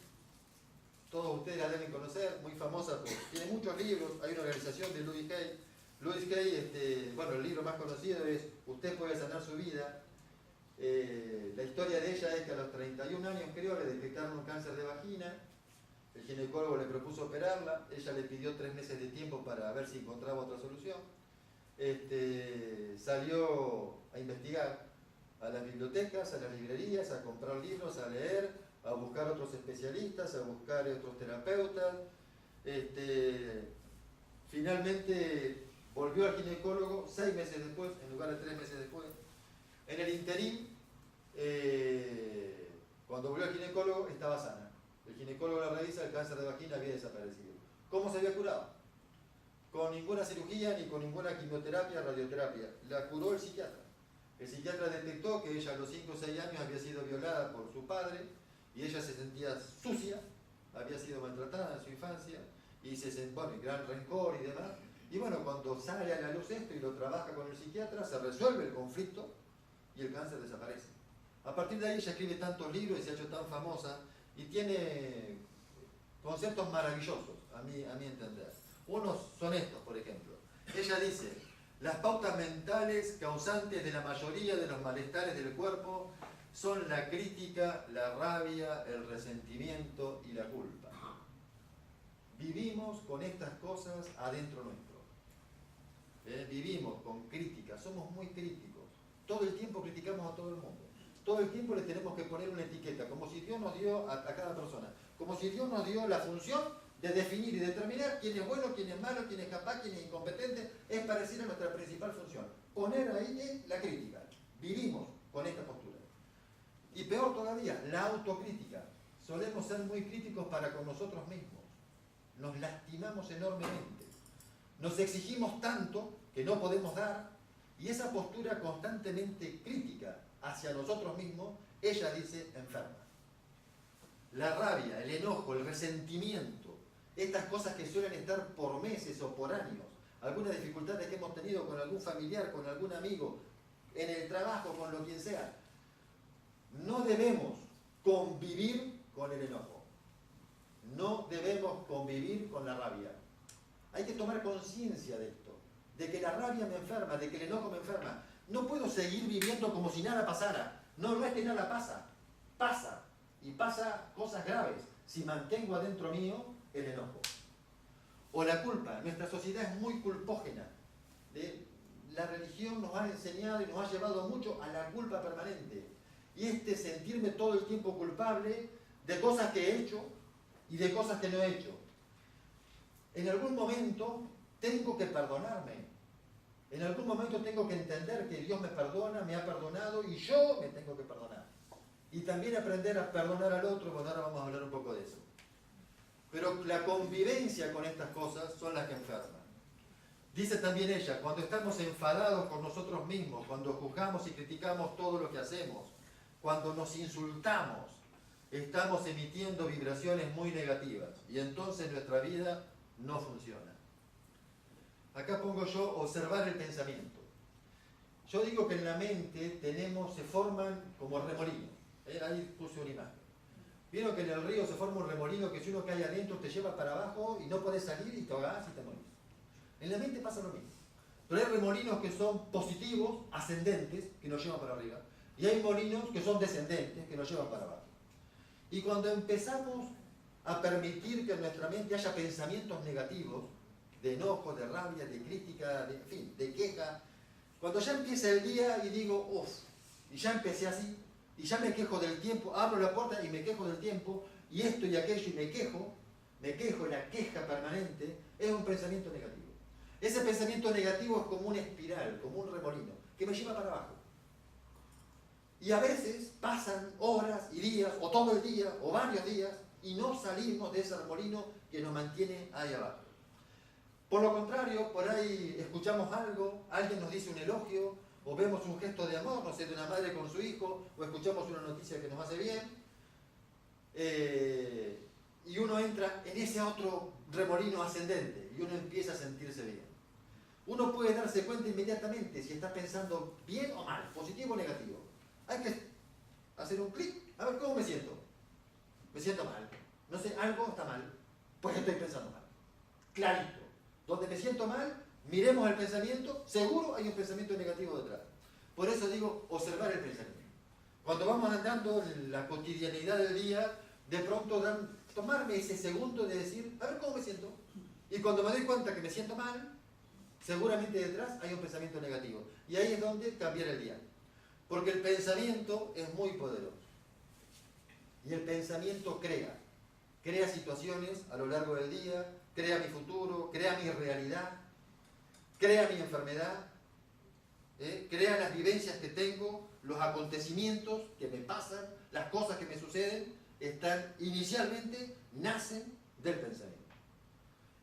todos ustedes la deben conocer, muy famosa, tiene muchos libros, hay una organización de Louise Hay. Louise Hay, el libro más conocido es Usted puede sanar su vida. La historia de ella es que a los 31 años, creo, le detectaron un cáncer de vagina. El ginecólogo le propuso operarla. Ella le pidió 3 meses de tiempo para ver si encontraba otra solución. Salió a investigar a las bibliotecas, a las librerías, a comprar libros, a leer, a buscar otros especialistas, a buscar otros terapeutas. Finalmente volvió al ginecólogo 6 meses después, en lugar de 3 meses después. En el interín, cuando volvió al ginecólogo, estaba sana. El ginecólogo la revisa, el cáncer de vagina había desaparecido. ¿Cómo se había curado? Con ninguna cirugía ni con ninguna quimioterapia, radioterapia. La curó el psiquiatra. El psiquiatra detectó que ella a los 5 o 6 años había sido violada por su padre y ella se sentía sucia, había sido maltratada en su infancia y gran rencor y demás. Y bueno, cuando sale a la luz esto y lo trabaja con el psiquiatra, se resuelve el conflicto y el cáncer desaparece. A partir de ahí ella escribe tantos libros y se ha hecho tan famosa y tiene conceptos maravillosos, a mi entender. Unos son estos, por ejemplo. Ella dice: las pautas mentales causantes de la mayoría de los malestares del cuerpo son la crítica, la rabia, el resentimiento y la culpa. Vivimos con estas cosas adentro nuestro. Vivimos con crítica, somos muy críticos. Todo el tiempo criticamos a todo el mundo. Todo el tiempo le tenemos que poner una etiqueta, como si Dios nos dio a cada persona. Como si Dios nos dio la función de definir y determinar quién es bueno, quién es malo, quién es capaz, quién es incompetente. Es parecida a nuestra principal función. Poner ahí la crítica. Vivimos con esta postura. Y peor todavía, la autocrítica. Solemos ser muy críticos para con nosotros mismos. Nos lastimamos enormemente. Nos exigimos tanto que no podemos dar. Y esa postura constantemente crítica hacia nosotros mismos, ella dice enferma. La rabia, el enojo, el resentimiento, estas cosas que suelen estar por meses o por años, algunas dificultades que hemos tenido con algún familiar, con algún amigo, en el trabajo, con lo quien sea, no debemos convivir con el enojo. No debemos convivir con la rabia. Hay que tomar conciencia de esto, de que la rabia me enferma, de que el enojo me enferma. No puedo seguir viviendo como si nada pasara. No es que nada pasa. Pasa. Y pasa cosas graves si mantengo adentro mío el enojo. O la culpa. Nuestra sociedad es muy culpógena. La religión nos ha enseñado y nos ha llevado mucho a la culpa permanente. Y sentirme todo el tiempo culpable de cosas que he hecho y de cosas que no he hecho. En algún momento tengo que perdonarme. En algún momento tengo que entender que Dios me perdona, me ha perdonado y yo me tengo que perdonar. Y también aprender a perdonar al otro, bueno, ahora vamos a hablar un poco de eso. Pero la convivencia con estas cosas son las que enferman. Dice también ella, cuando estamos enfadados con nosotros mismos, cuando juzgamos y criticamos todo lo que hacemos, cuando nos insultamos, estamos emitiendo vibraciones muy negativas y entonces nuestra vida no funciona. Acá pongo yo observar el pensamiento. Yo digo que en la mente se forman como remolinos. Ahí puse una imagen. Vieron que en el río se forma un remolino que si uno cae adentro te lleva para abajo y no podés salir y te ahogás y te morís. En la mente pasa lo mismo. Pero hay remolinos que son positivos, ascendentes, que nos llevan para arriba. Y hay molinos que son descendentes, que nos llevan para abajo. Y cuando empezamos a permitir que en nuestra mente haya pensamientos negativos, de enojo, de rabia, de crítica, de queja, cuando ya empieza el día y digo, uff, y ya empecé así, y ya me quejo del tiempo, abro la puerta y me quejo del tiempo, y esto y aquello, y me quejo, la queja permanente, es un pensamiento negativo. Ese pensamiento negativo es como una espiral, como un remolino, que me lleva para abajo. Y a veces pasan horas y días, o todo el día, o varios días, y no salimos de ese remolino que nos mantiene ahí abajo. Por lo contrario, por ahí escuchamos algo, alguien nos dice un elogio, o vemos un gesto de amor, no sé, de una madre con su hijo, o escuchamos una noticia que nos hace bien, y uno entra en ese otro remolino ascendente, y uno empieza a sentirse bien. Uno puede darse cuenta inmediatamente si está pensando bien o mal, positivo o negativo. Hay que hacer un clic, a ver cómo me siento. Me siento mal, no sé, algo está mal, pues estoy pensando mal. Clarito. Donde me siento mal, miremos el pensamiento, seguro hay un pensamiento negativo detrás. Por eso digo, observar el pensamiento. Cuando vamos andando en la cotidianidad del día, de pronto tomarme ese segundo de decir, a ver cómo me siento. Y cuando me doy cuenta que me siento mal, seguramente detrás hay un pensamiento negativo. Y ahí es donde cambiar el día. Porque el pensamiento es muy poderoso. Y el pensamiento crea situaciones a lo largo del día, crea mi futuro, crea mi realidad, crea mi enfermedad, crea las vivencias que tengo, los acontecimientos que me pasan, las cosas que me suceden, inicialmente nacen del pensamiento.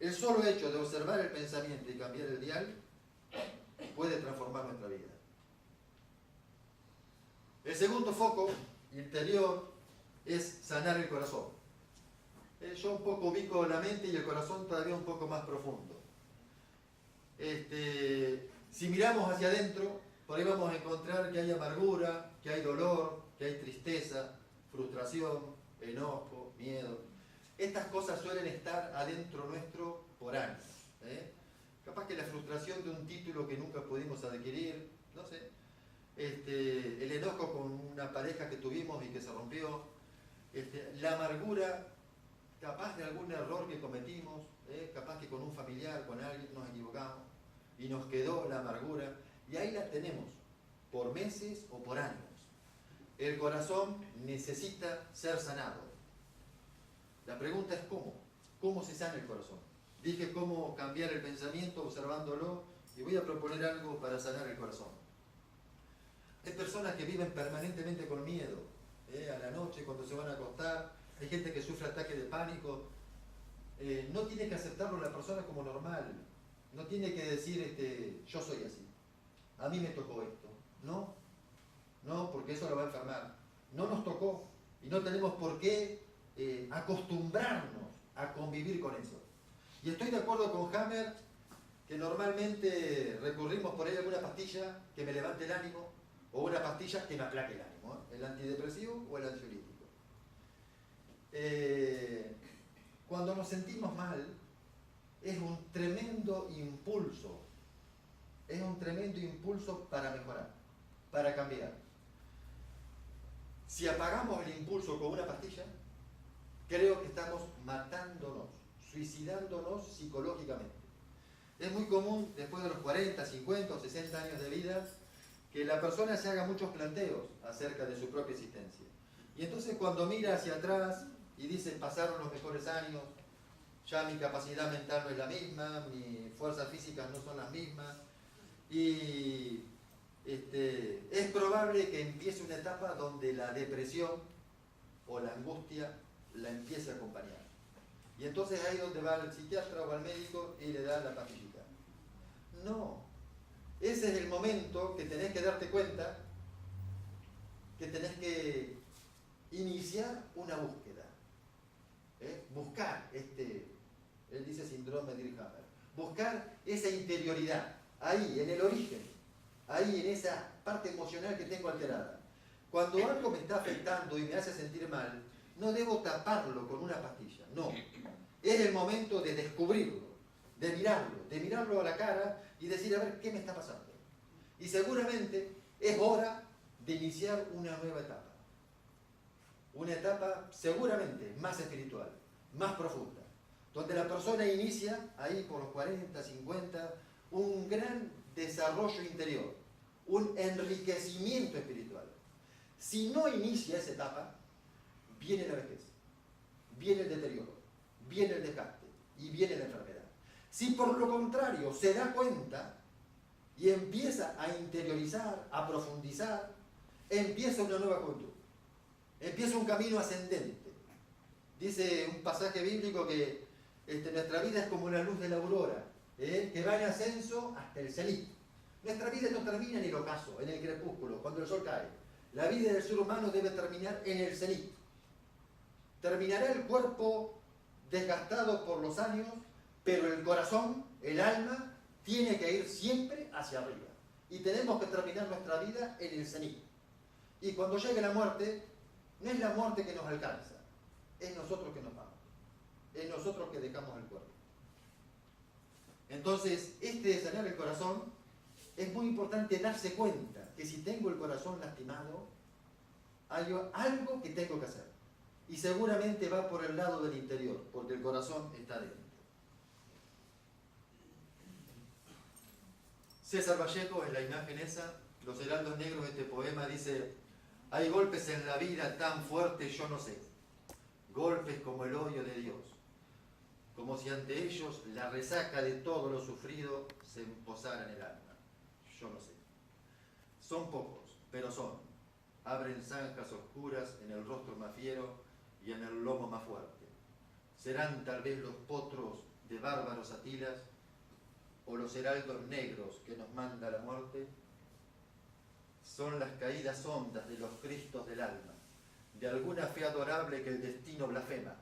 El solo hecho de observar el pensamiento y cambiar el dial puede transformar nuestra vida. El segundo foco interior es sanar el corazón. Yo un poco ubico la mente y el corazón todavía un poco más profundo. Si miramos hacia adentro, por ahí vamos a encontrar que hay amargura, que hay dolor, que hay tristeza, frustración, enojo, miedo. Estas cosas suelen estar adentro nuestro por años. Capaz que la frustración de un título que nunca pudimos adquirir, no sé. El enojo con una pareja que tuvimos y que se rompió. La amargura, capaz de algún error que cometimos, capaz que con un familiar, con alguien nos equivocamos y nos quedó la amargura. Y ahí la tenemos, por meses o por años. El corazón necesita ser sanado. La pregunta es ¿cómo? ¿Cómo se sana el corazón? Dije cómo cambiar el pensamiento observándolo y voy a proponer algo para sanar el corazón. Hay personas que viven permanentemente con miedo, a la noche cuando se van a acostar. Hay gente que sufre ataques de pánico. No tiene que aceptarlo la persona como normal. No tiene que decir yo soy así. A mí me tocó esto. No, porque eso lo va a enfermar. No nos tocó y no tenemos por qué acostumbrarnos a convivir con eso. Y estoy de acuerdo con Hammer que normalmente recurrimos por ahí a alguna pastilla que me levante el ánimo o una pastilla que me aplaque el ánimo, el antidepresivo o el ansiolítico. Cuando nos sentimos mal es un tremendo impulso para mejorar, para cambiar. Si apagamos el impulso con una pastilla, creo que estamos matándonos, suicidándonos psicológicamente. Es muy común, después de los 40, 50 o 60 años de vida, que la persona se haga muchos planteos acerca de su propia existencia. Y entonces cuando mira hacia atrás y dice, pasaron los mejores años, ya mi capacidad mental no es la misma, mis fuerzas físicas no son las mismas, y es probable que empiece una etapa donde la depresión o la angustia la empiece a acompañar. Y entonces ahí es donde va el psiquiatra o al médico y le da la pastillita. No, ese es el momento que tenés que darte cuenta que tenés que iniciar una búsqueda. Buscar él dice síndrome de Dirkhammer, buscar esa interioridad, ahí, en el origen, ahí, en esa parte emocional que tengo alterada. Cuando algo me está afectando y me hace sentir mal, no debo taparlo con una pastilla, no. Es el momento de descubrirlo, de mirarlo a la cara y decir, a ver, ¿qué me está pasando? Y seguramente es hora de iniciar una nueva etapa. Una etapa seguramente más espiritual, más profunda, donde la persona inicia, ahí por los 40, 50, un gran desarrollo interior, un enriquecimiento espiritual. Si no inicia esa etapa, viene la vejez, viene el deterioro, viene el desgaste y viene la enfermedad. Si por lo contrario se da cuenta y empieza a interiorizar, a profundizar, empieza una nueva juventud, empieza un camino ascendente. Dice un pasaje bíblico que nuestra vida es como la luz de la aurora, que va en ascenso hasta el cenit. Nuestra vida no termina en el ocaso, en el crepúsculo, cuando el sol cae. La vida del ser humano debe terminar en el cenit. Terminará el cuerpo desgastado por los años, pero el corazón, el alma, tiene que ir siempre hacia arriba. Y tenemos que terminar nuestra vida en el cenit. Y cuando llegue la muerte, no es la muerte que nos alcanza, es nosotros que nos vamos. Es nosotros que dejamos el cuerpo. Entonces, de sanar el corazón, es muy importante darse cuenta que si tengo el corazón lastimado, hay algo que tengo que hacer. Y seguramente va por el lado del interior, porque el corazón está dentro. César Vallejo, en la imagen esa, Los Heraldos Negros de este poema, dice: hay golpes en la vida tan fuertes, yo no sé, golpes como el odio de Dios, como si ante ellos la resaca de todo lo sufrido se posara en el alma. Yo no sé. Son pocos, pero son. Abren zanjas oscuras en el rostro más fiero y en el lomo más fuerte. Serán tal vez los potros de bárbaros Atilas o los heraldos negros que nos manda la muerte. Son las caídas hondas de los cristos del alma, de alguna fe adorable que el destino blasfema.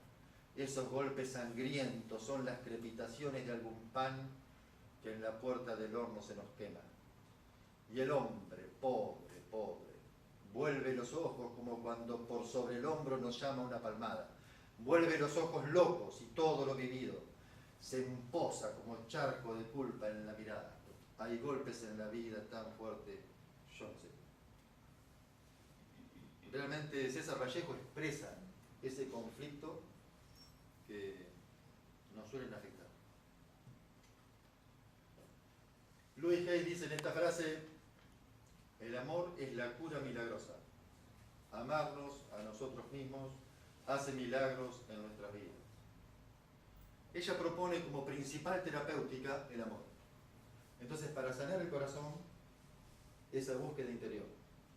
Esos golpes sangrientos son las crepitaciones de algún pan que en la puerta del horno se nos quema. Y el hombre, pobre, pobre, vuelve los ojos como cuando por sobre el hombro nos llama una palmada. Vuelve los ojos locos y todo lo vivido se emposa como charco de culpa en la mirada. Hay golpes en la vida tan fuertes, yo no sé. Realmente César Vallejo expresa ese conflicto que nos suelen afectar. Louis Hay dice en esta frase: el amor es la cura milagrosa. Amarnos a nosotros mismos hace milagros en nuestras vidas. Ella propone como principal terapéutica el amor. Entonces, para sanar el corazón, esa búsqueda interior,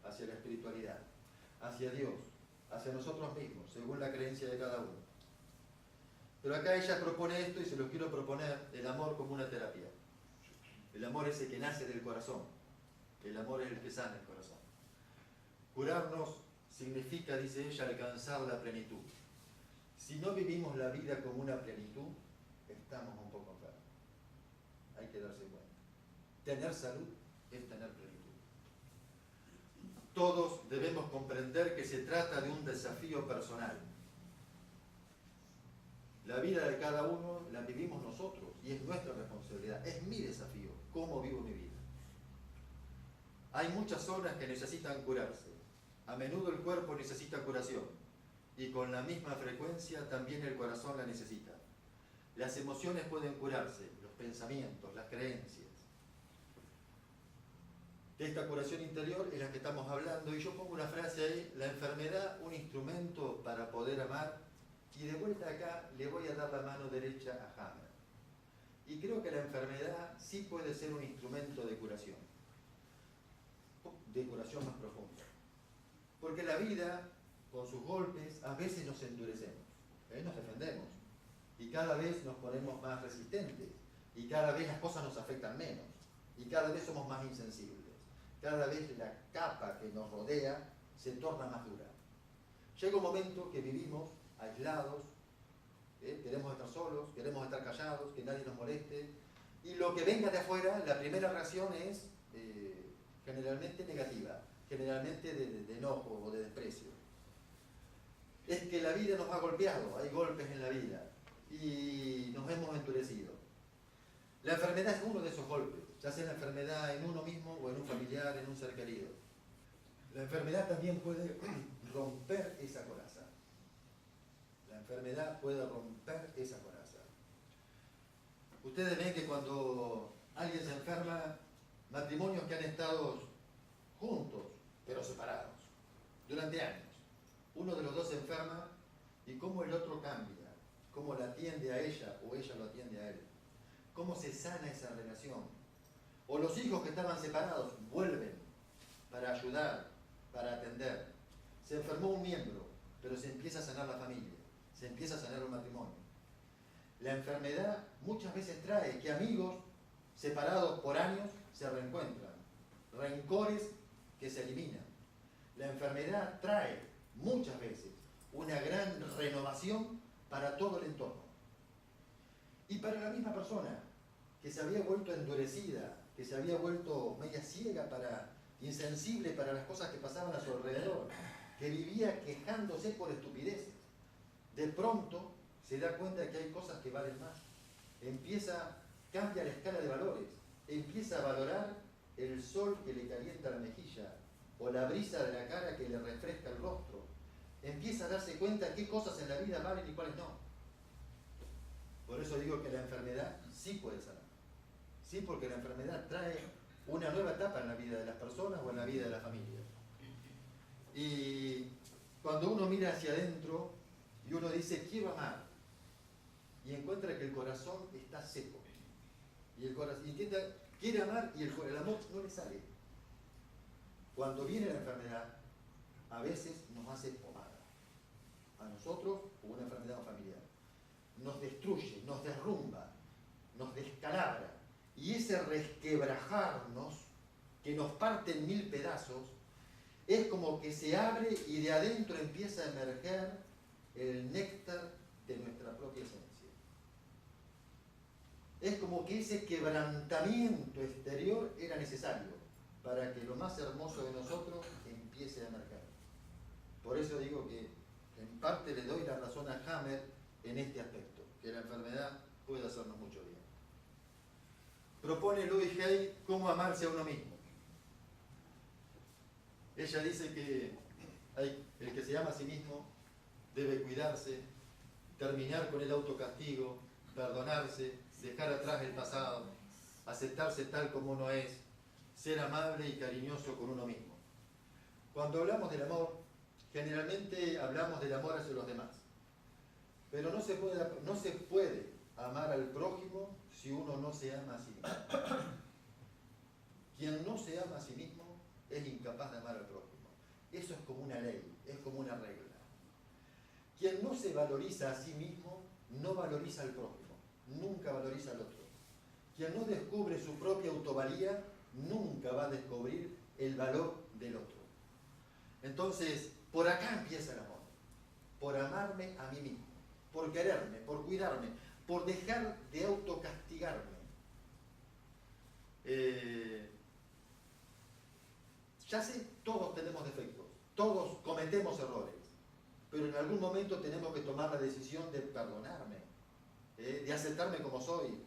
hacia la espiritualidad, hacia Dios, hacia nosotros mismos, según la creencia de cada uno. Pero acá ella propone esto y se lo quiero proponer: el amor como una terapia. El amor es el que nace del corazón. El amor es el que sana el corazón. Curarnos significa, dice ella, alcanzar la plenitud. Si no vivimos la vida como una plenitud, estamos un poco enfermos. Hay que darse cuenta. Tener salud es tener plenitud. Todos debemos comprender que se trata de un desafío personal. La vida de cada uno la vivimos nosotros y es nuestra responsabilidad. Es mi desafío, cómo vivo mi vida. Hay muchas zonas que necesitan curarse. A menudo el cuerpo necesita curación y con la misma frecuencia también el corazón la necesita. Las emociones pueden curarse, los pensamientos, las creencias. De esta curación interior es la que estamos hablando, y yo pongo una frase ahí: la enfermedad, un instrumento para poder amar. Y de vuelta acá le voy a dar la mano derecha a Hammer. Y creo que la enfermedad sí puede ser un instrumento de curación más profunda. Porque la vida, con sus golpes, a veces nos endurecemos, nos defendemos, y cada vez nos ponemos más resistentes, y cada vez las cosas nos afectan menos, y cada vez somos más insensibles. Cada vez la capa que nos rodea se torna más dura. Llega un momento que vivimos aislados, queremos estar solos, queremos estar callados, que nadie nos moleste, y lo que venga de afuera, la primera reacción es generalmente negativa, generalmente de enojo o de desprecio. Es que la vida nos ha golpeado, hay golpes en la vida, y nos hemos endurecido. La enfermedad es uno de esos golpes, ya sea la enfermedad en uno mismo o en un familiar, en un ser querido. La enfermedad también puede romper esa coraza. La enfermedad puede romper esa coraza. Ustedes ven que cuando alguien se enferma, matrimonios que han estado juntos, pero separados, durante años, uno de los dos se enferma y cómo el otro cambia, cómo la atiende a ella o ella lo atiende a él, cómo se sana esa relación. O los hijos que estaban separados vuelven para ayudar, para atender. Se enfermó un miembro, pero se empieza a sanar la familia, se empieza a sanar un matrimonio. La enfermedad muchas veces trae que amigos separados por años se reencuentran, rencores que se eliminan. La enfermedad trae muchas veces una gran renovación para todo el entorno. Y para la misma persona que se había vuelto endurecida, que se había vuelto media ciega, insensible para las cosas que pasaban a su alrededor, que vivía quejándose por estupideces, de pronto se da cuenta que hay cosas que valen más. Cambia la escala de valores, empieza a valorar el sol que le calienta la mejilla, o la brisa de la cara que le refresca el rostro, empieza a darse cuenta qué cosas en la vida valen y cuáles no. Por eso digo que la enfermedad sí puede sanar. Sí, porque la enfermedad trae una nueva etapa en la vida de las personas o en la vida de la familia. Y cuando uno mira hacia adentro y uno dice, quiero amar, y encuentra que el corazón está seco, y el corazón quiere amar y el amor no le sale. Cuando viene la enfermedad, a veces nos hace pomada. A nosotros, o una enfermedad familiar. Nos destruye, nos derrumba, nos descalabra. Y ese resquebrajarnos, que nos parte en 1000 pedazos, es como que se abre y de adentro empieza a emerger el néctar de nuestra propia esencia. Es como que ese quebrantamiento exterior era necesario para que lo más hermoso de nosotros empiece a emerger. Por eso digo que en parte le doy la razón a Hammer en este aspecto, que la enfermedad puede hacernos mucho bien. Propone Louise Hay cómo amarse a uno mismo. Ella dice que el que se ama a sí mismo debe cuidarse, terminar con el autocastigo, perdonarse, dejar atrás el pasado, aceptarse tal como uno es, ser amable y cariñoso con uno mismo. Cuando hablamos del amor, generalmente hablamos del amor hacia los demás. Pero no se puede amar al prójimo si uno no se ama a sí mismo. Quien no se ama a sí mismo es incapaz de amar al prójimo. Eso es como una ley, es como una regla. Quien no se valoriza a sí mismo no valoriza al prójimo, nunca valoriza al otro. Quien no descubre su propia autovalía nunca va a descubrir el valor del otro. Entonces, por acá empieza el amor, por amarme a mí mismo, por quererme, por cuidarme, por dejar de autocastigarme. Ya sé, todos tenemos defectos, todos cometemos errores, pero en algún momento tenemos que tomar la decisión de perdonarme, de aceptarme como soy,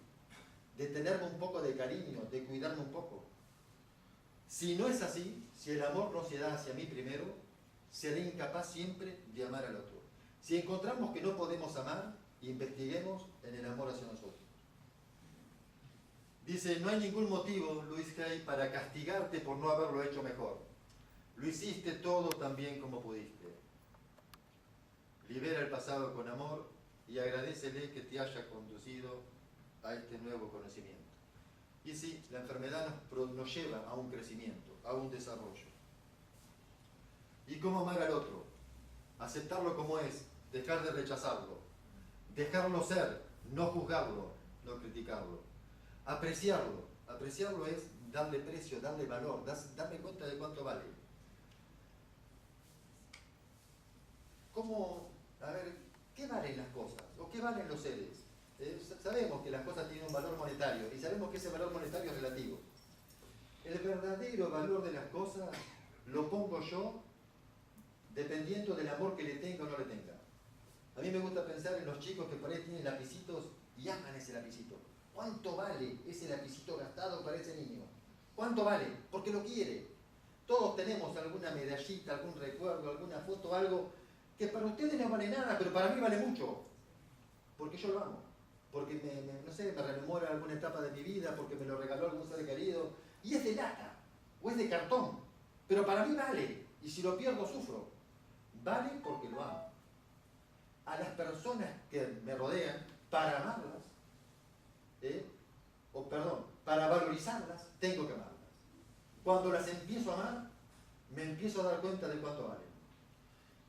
de tenerme un poco de cariño, de cuidarme un poco. Si no es así, si el amor no se da hacia mí primero, seré incapaz siempre de amar al otro. Si encontramos que no podemos amar, investiguemos en el amor hacia nosotros. Dice, no hay ningún motivo, Louise Hay, para castigarte por no haberlo hecho mejor. Lo hiciste todo tan bien como pudiste. Libera el pasado con amor y agradécele que te haya conducido a este nuevo conocimiento. Y sí, la enfermedad nos lleva a un crecimiento, a un desarrollo. ¿Y cómo amar al otro? Aceptarlo como es, dejar de rechazarlo, dejarlo ser, no juzgarlo, no criticarlo. Apreciarlo es darle precio, darle valor, darme cuenta de cuánto vale. ¿Cómo, a ver, qué valen las cosas? ¿O qué valen los seres? Sabemos que las cosas tienen un valor monetario y sabemos que ese valor monetario es relativo. El verdadero valor de las cosas lo pongo yo dependiendo del amor que le tenga o no le tenga. A mí me gusta pensar en los chicos que por ahí tienen lapicitos y aman ese lapicito. ¿Cuánto vale ese lapicito gastado para ese niño? ¿Cuánto vale? Porque lo quiere. Todos tenemos alguna medallita, algún recuerdo, alguna foto, algo que para ustedes no vale nada, pero para mí vale mucho. Porque yo lo amo. Porque me rememora alguna etapa de mi vida, porque me lo regaló algún ser querido. Y es de lata, o es de cartón. Pero para mí vale. Y si lo pierdo, sufro. Vale porque lo amo. A las personas que me rodean, para amarlas, para valorizarlas, tengo que amarlas. Cuando las empiezo a amar, me empiezo a dar cuenta de cuánto valen.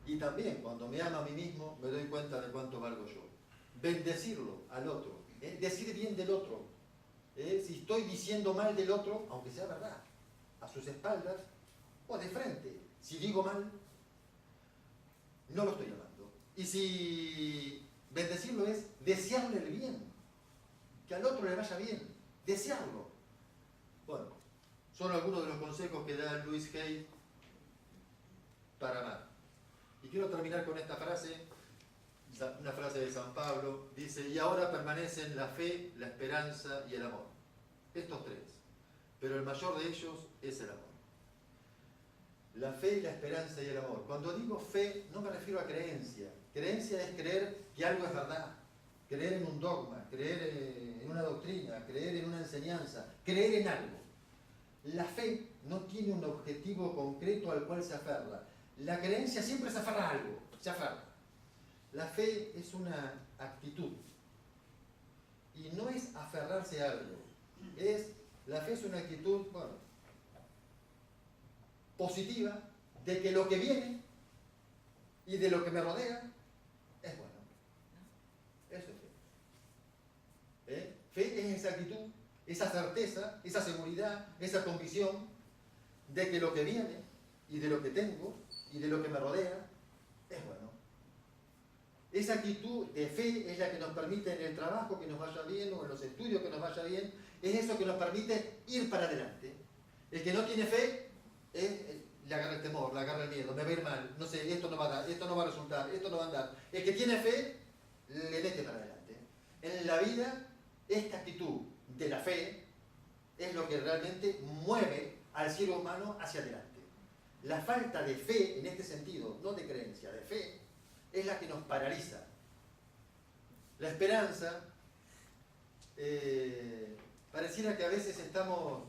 Y también, cuando me amo a mí mismo, me doy cuenta de cuánto valgo yo. Bendecirlo al otro, decir bien del otro. Si estoy diciendo mal del otro, aunque sea verdad, a sus espaldas o de frente, si digo mal, no lo estoy amando. Y si bendecirlo es desearle el bien, que al otro le vaya bien, desearlo. Bueno, son algunos de los consejos que da Louise Hay para amar. Y quiero terminar con esta frase, una frase de San Pablo, dice, y ahora permanecen la fe, la esperanza y el amor. Estos tres. Pero el mayor de ellos es el amor. La fe, la esperanza y el amor. Cuando digo fe, no me refiero a creencia. Creencia es creer que algo es verdad, creer en un dogma, creer en una doctrina, creer en una enseñanza, creer en algo. La fe no tiene un objetivo concreto al cual se aferra. La creencia siempre se aferra a algo, se aferra. La fe es una actitud. Y no es aferrarse a algo. La fe es una actitud, bueno, positiva, de que lo que viene y de lo que me rodea es bueno. Eso es fe. Fe es esa actitud, esa certeza, esa seguridad, esa convicción de que lo que viene y de lo que tengo y de lo que me rodea es bueno. Esa actitud de fe es la que nos permite en el trabajo que nos vaya bien o en los estudios que nos vaya bien, es eso que nos permite ir para adelante. El que no tiene fe le agarra el temor, le agarra el miedo, me va a ir mal, no sé, esto no va a dar, esto no va a resultar, esto no va a andar. El que tiene fe le mete para adelante. En la vida, esta actitud de la fe es lo que realmente mueve al ser humano hacia adelante. La falta de fe, en este sentido, no de creencia, de fe, es la que nos paraliza. La esperanza, pareciera que a veces estamos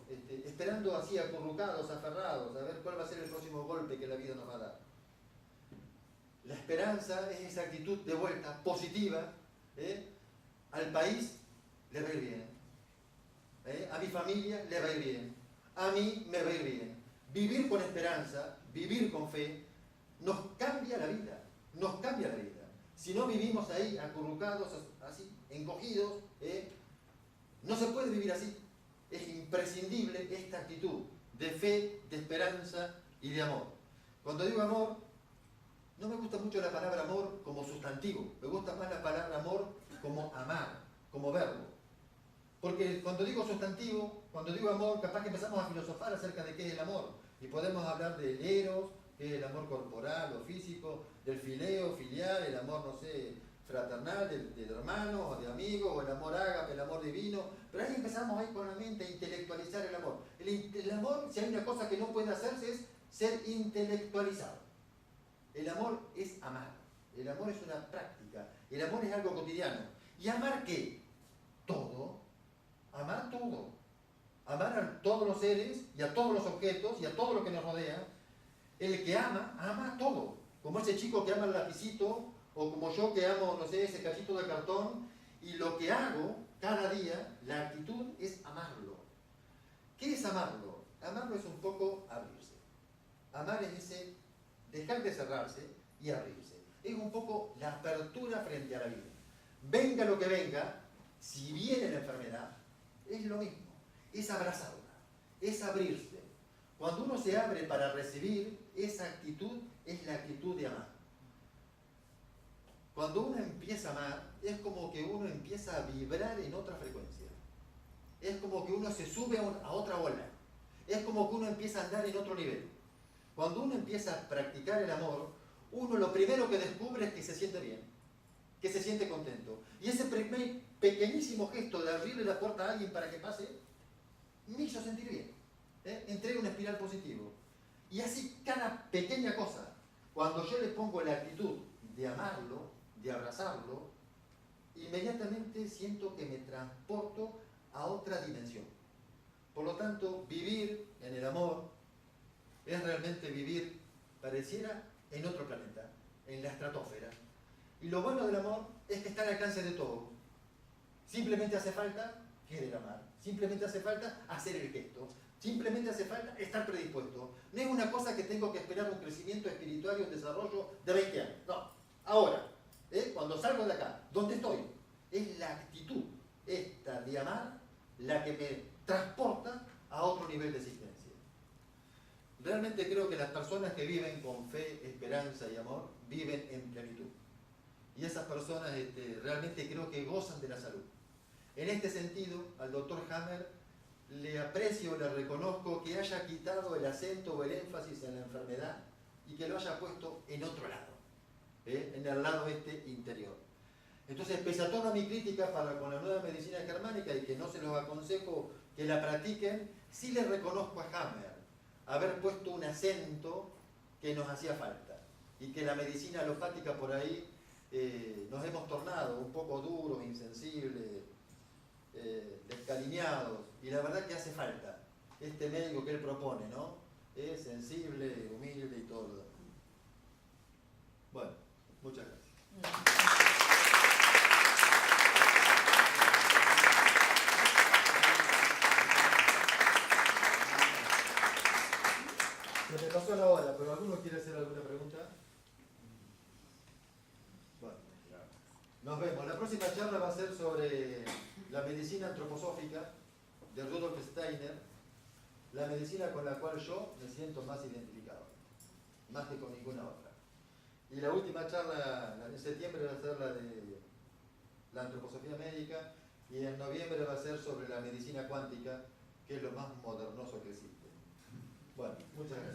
esperando así, acurrucados, aferrados, a ver cuál va a ser el próximo golpe que la vida nos va a dar. La esperanza es esa actitud de vuelta positiva. Al país le va a ir bien. A mi familia le va a ir bien. A mí me va a ir bien. Vivir con esperanza, vivir con fe, nos cambia la vida. Nos cambia la vida. Si no vivimos ahí, acurrucados, así, encogidos, no se puede vivir así. Es imprescindible esta actitud de fe, de esperanza y de amor. Cuando digo amor, no me gusta mucho la palabra amor como sustantivo. Me gusta más la palabra amor como amar, como verbo. Porque cuando digo sustantivo, cuando digo amor, capaz que empezamos a filosofar acerca de qué es el amor. Y podemos hablar del eros, que es el amor corporal o físico, del fileo, filial, el amor, no sé, fraternal, de hermanos o de amigos, o el amor ágape, el amor divino. Pero ahí empezamos ahí con la mente a intelectualizar el amor. El amor, si hay una cosa que no puede hacerse, es ser intelectualizado. El amor es amar. El amor es una práctica. El amor es algo cotidiano. ¿Y amar qué? Todo. Amar todo. Amar a todos los seres y a todos los objetos y a todo lo que nos rodea. El que ama, ama todo. Como ese chico que ama el lapicito, o como yo que amo, no sé, ese cachito de cartón. Y lo que hago cada día, la actitud es amarlo. ¿Qué es amarlo? Amarlo es un poco abrirse. Amar es ese dejar de cerrarse y abrirse. Es un poco la apertura frente a la vida. Venga lo que venga, si viene la enfermedad, es lo mismo. Es abrazarla, es abrirse. Cuando uno se abre para recibir, esa actitud es la actitud de amar. Cuando uno empieza a amar, es como que uno empieza a vibrar en otra frecuencia. Es como que uno se sube a otra ola. Es como que uno empieza a andar en otro nivel. Cuando uno empieza a practicar el amor, uno lo primero que descubre es que se siente bien, que se siente contento. Y ese primer pequeñísimo gesto de abrirle la puerta a alguien para que pase, me hizo sentir bien. Entré en una espiral positivo. Y así cada pequeña cosa, cuando yo le pongo la actitud de amarlo, de abrazarlo, inmediatamente siento que me transporto a otra dimensión. Por lo tanto, vivir en el amor es realmente vivir, pareciera, en otro planeta, en la estratosfera. Y lo bueno del amor es que está al alcance de todo. Simplemente hace falta querer amar, simplemente hace falta hacer el gesto, simplemente hace falta estar predispuesto. No es una cosa que tengo que esperar un crecimiento espiritual y un desarrollo de 20 años. No, ahora, cuando salgo de acá, ¿dónde estoy? Es la actitud esta de amar la que me transporta a otro nivel de existencia. Realmente creo que las personas que viven con fe, esperanza y amor, viven en plenitud. Y esas personas realmente creo que gozan de la salud. En este sentido, al doctor Hammer le aprecio, le reconozco que haya quitado el acento o el énfasis en la enfermedad y que lo haya puesto en otro lado, en el lado interior. Entonces, pese a toda mi crítica con la nueva medicina germánica y que no se los aconsejo que la practiquen, sí le reconozco a Hammer haber puesto un acento que nos hacía falta y que la medicina alopática por ahí nos hemos tornado un poco duros, insensibles, descariñados, y la verdad que hace falta este médico que él propone, ¿no? Es sensible, humilde y todo lo demás. Bueno, muchas gracias. Se me pasó la hora, pero ¿alguno quiere hacer alguna pregunta? Bueno, nos vemos. La próxima charla va a ser sobre la medicina antroposófica de Rudolf Steiner, la medicina con la cual yo me siento más identificado, más que con ninguna otra. Y la última charla en septiembre va a ser la de la antroposofía médica, y en noviembre va a ser sobre la medicina cuántica, que es lo más modernoso que existe. Bueno, muchas gracias.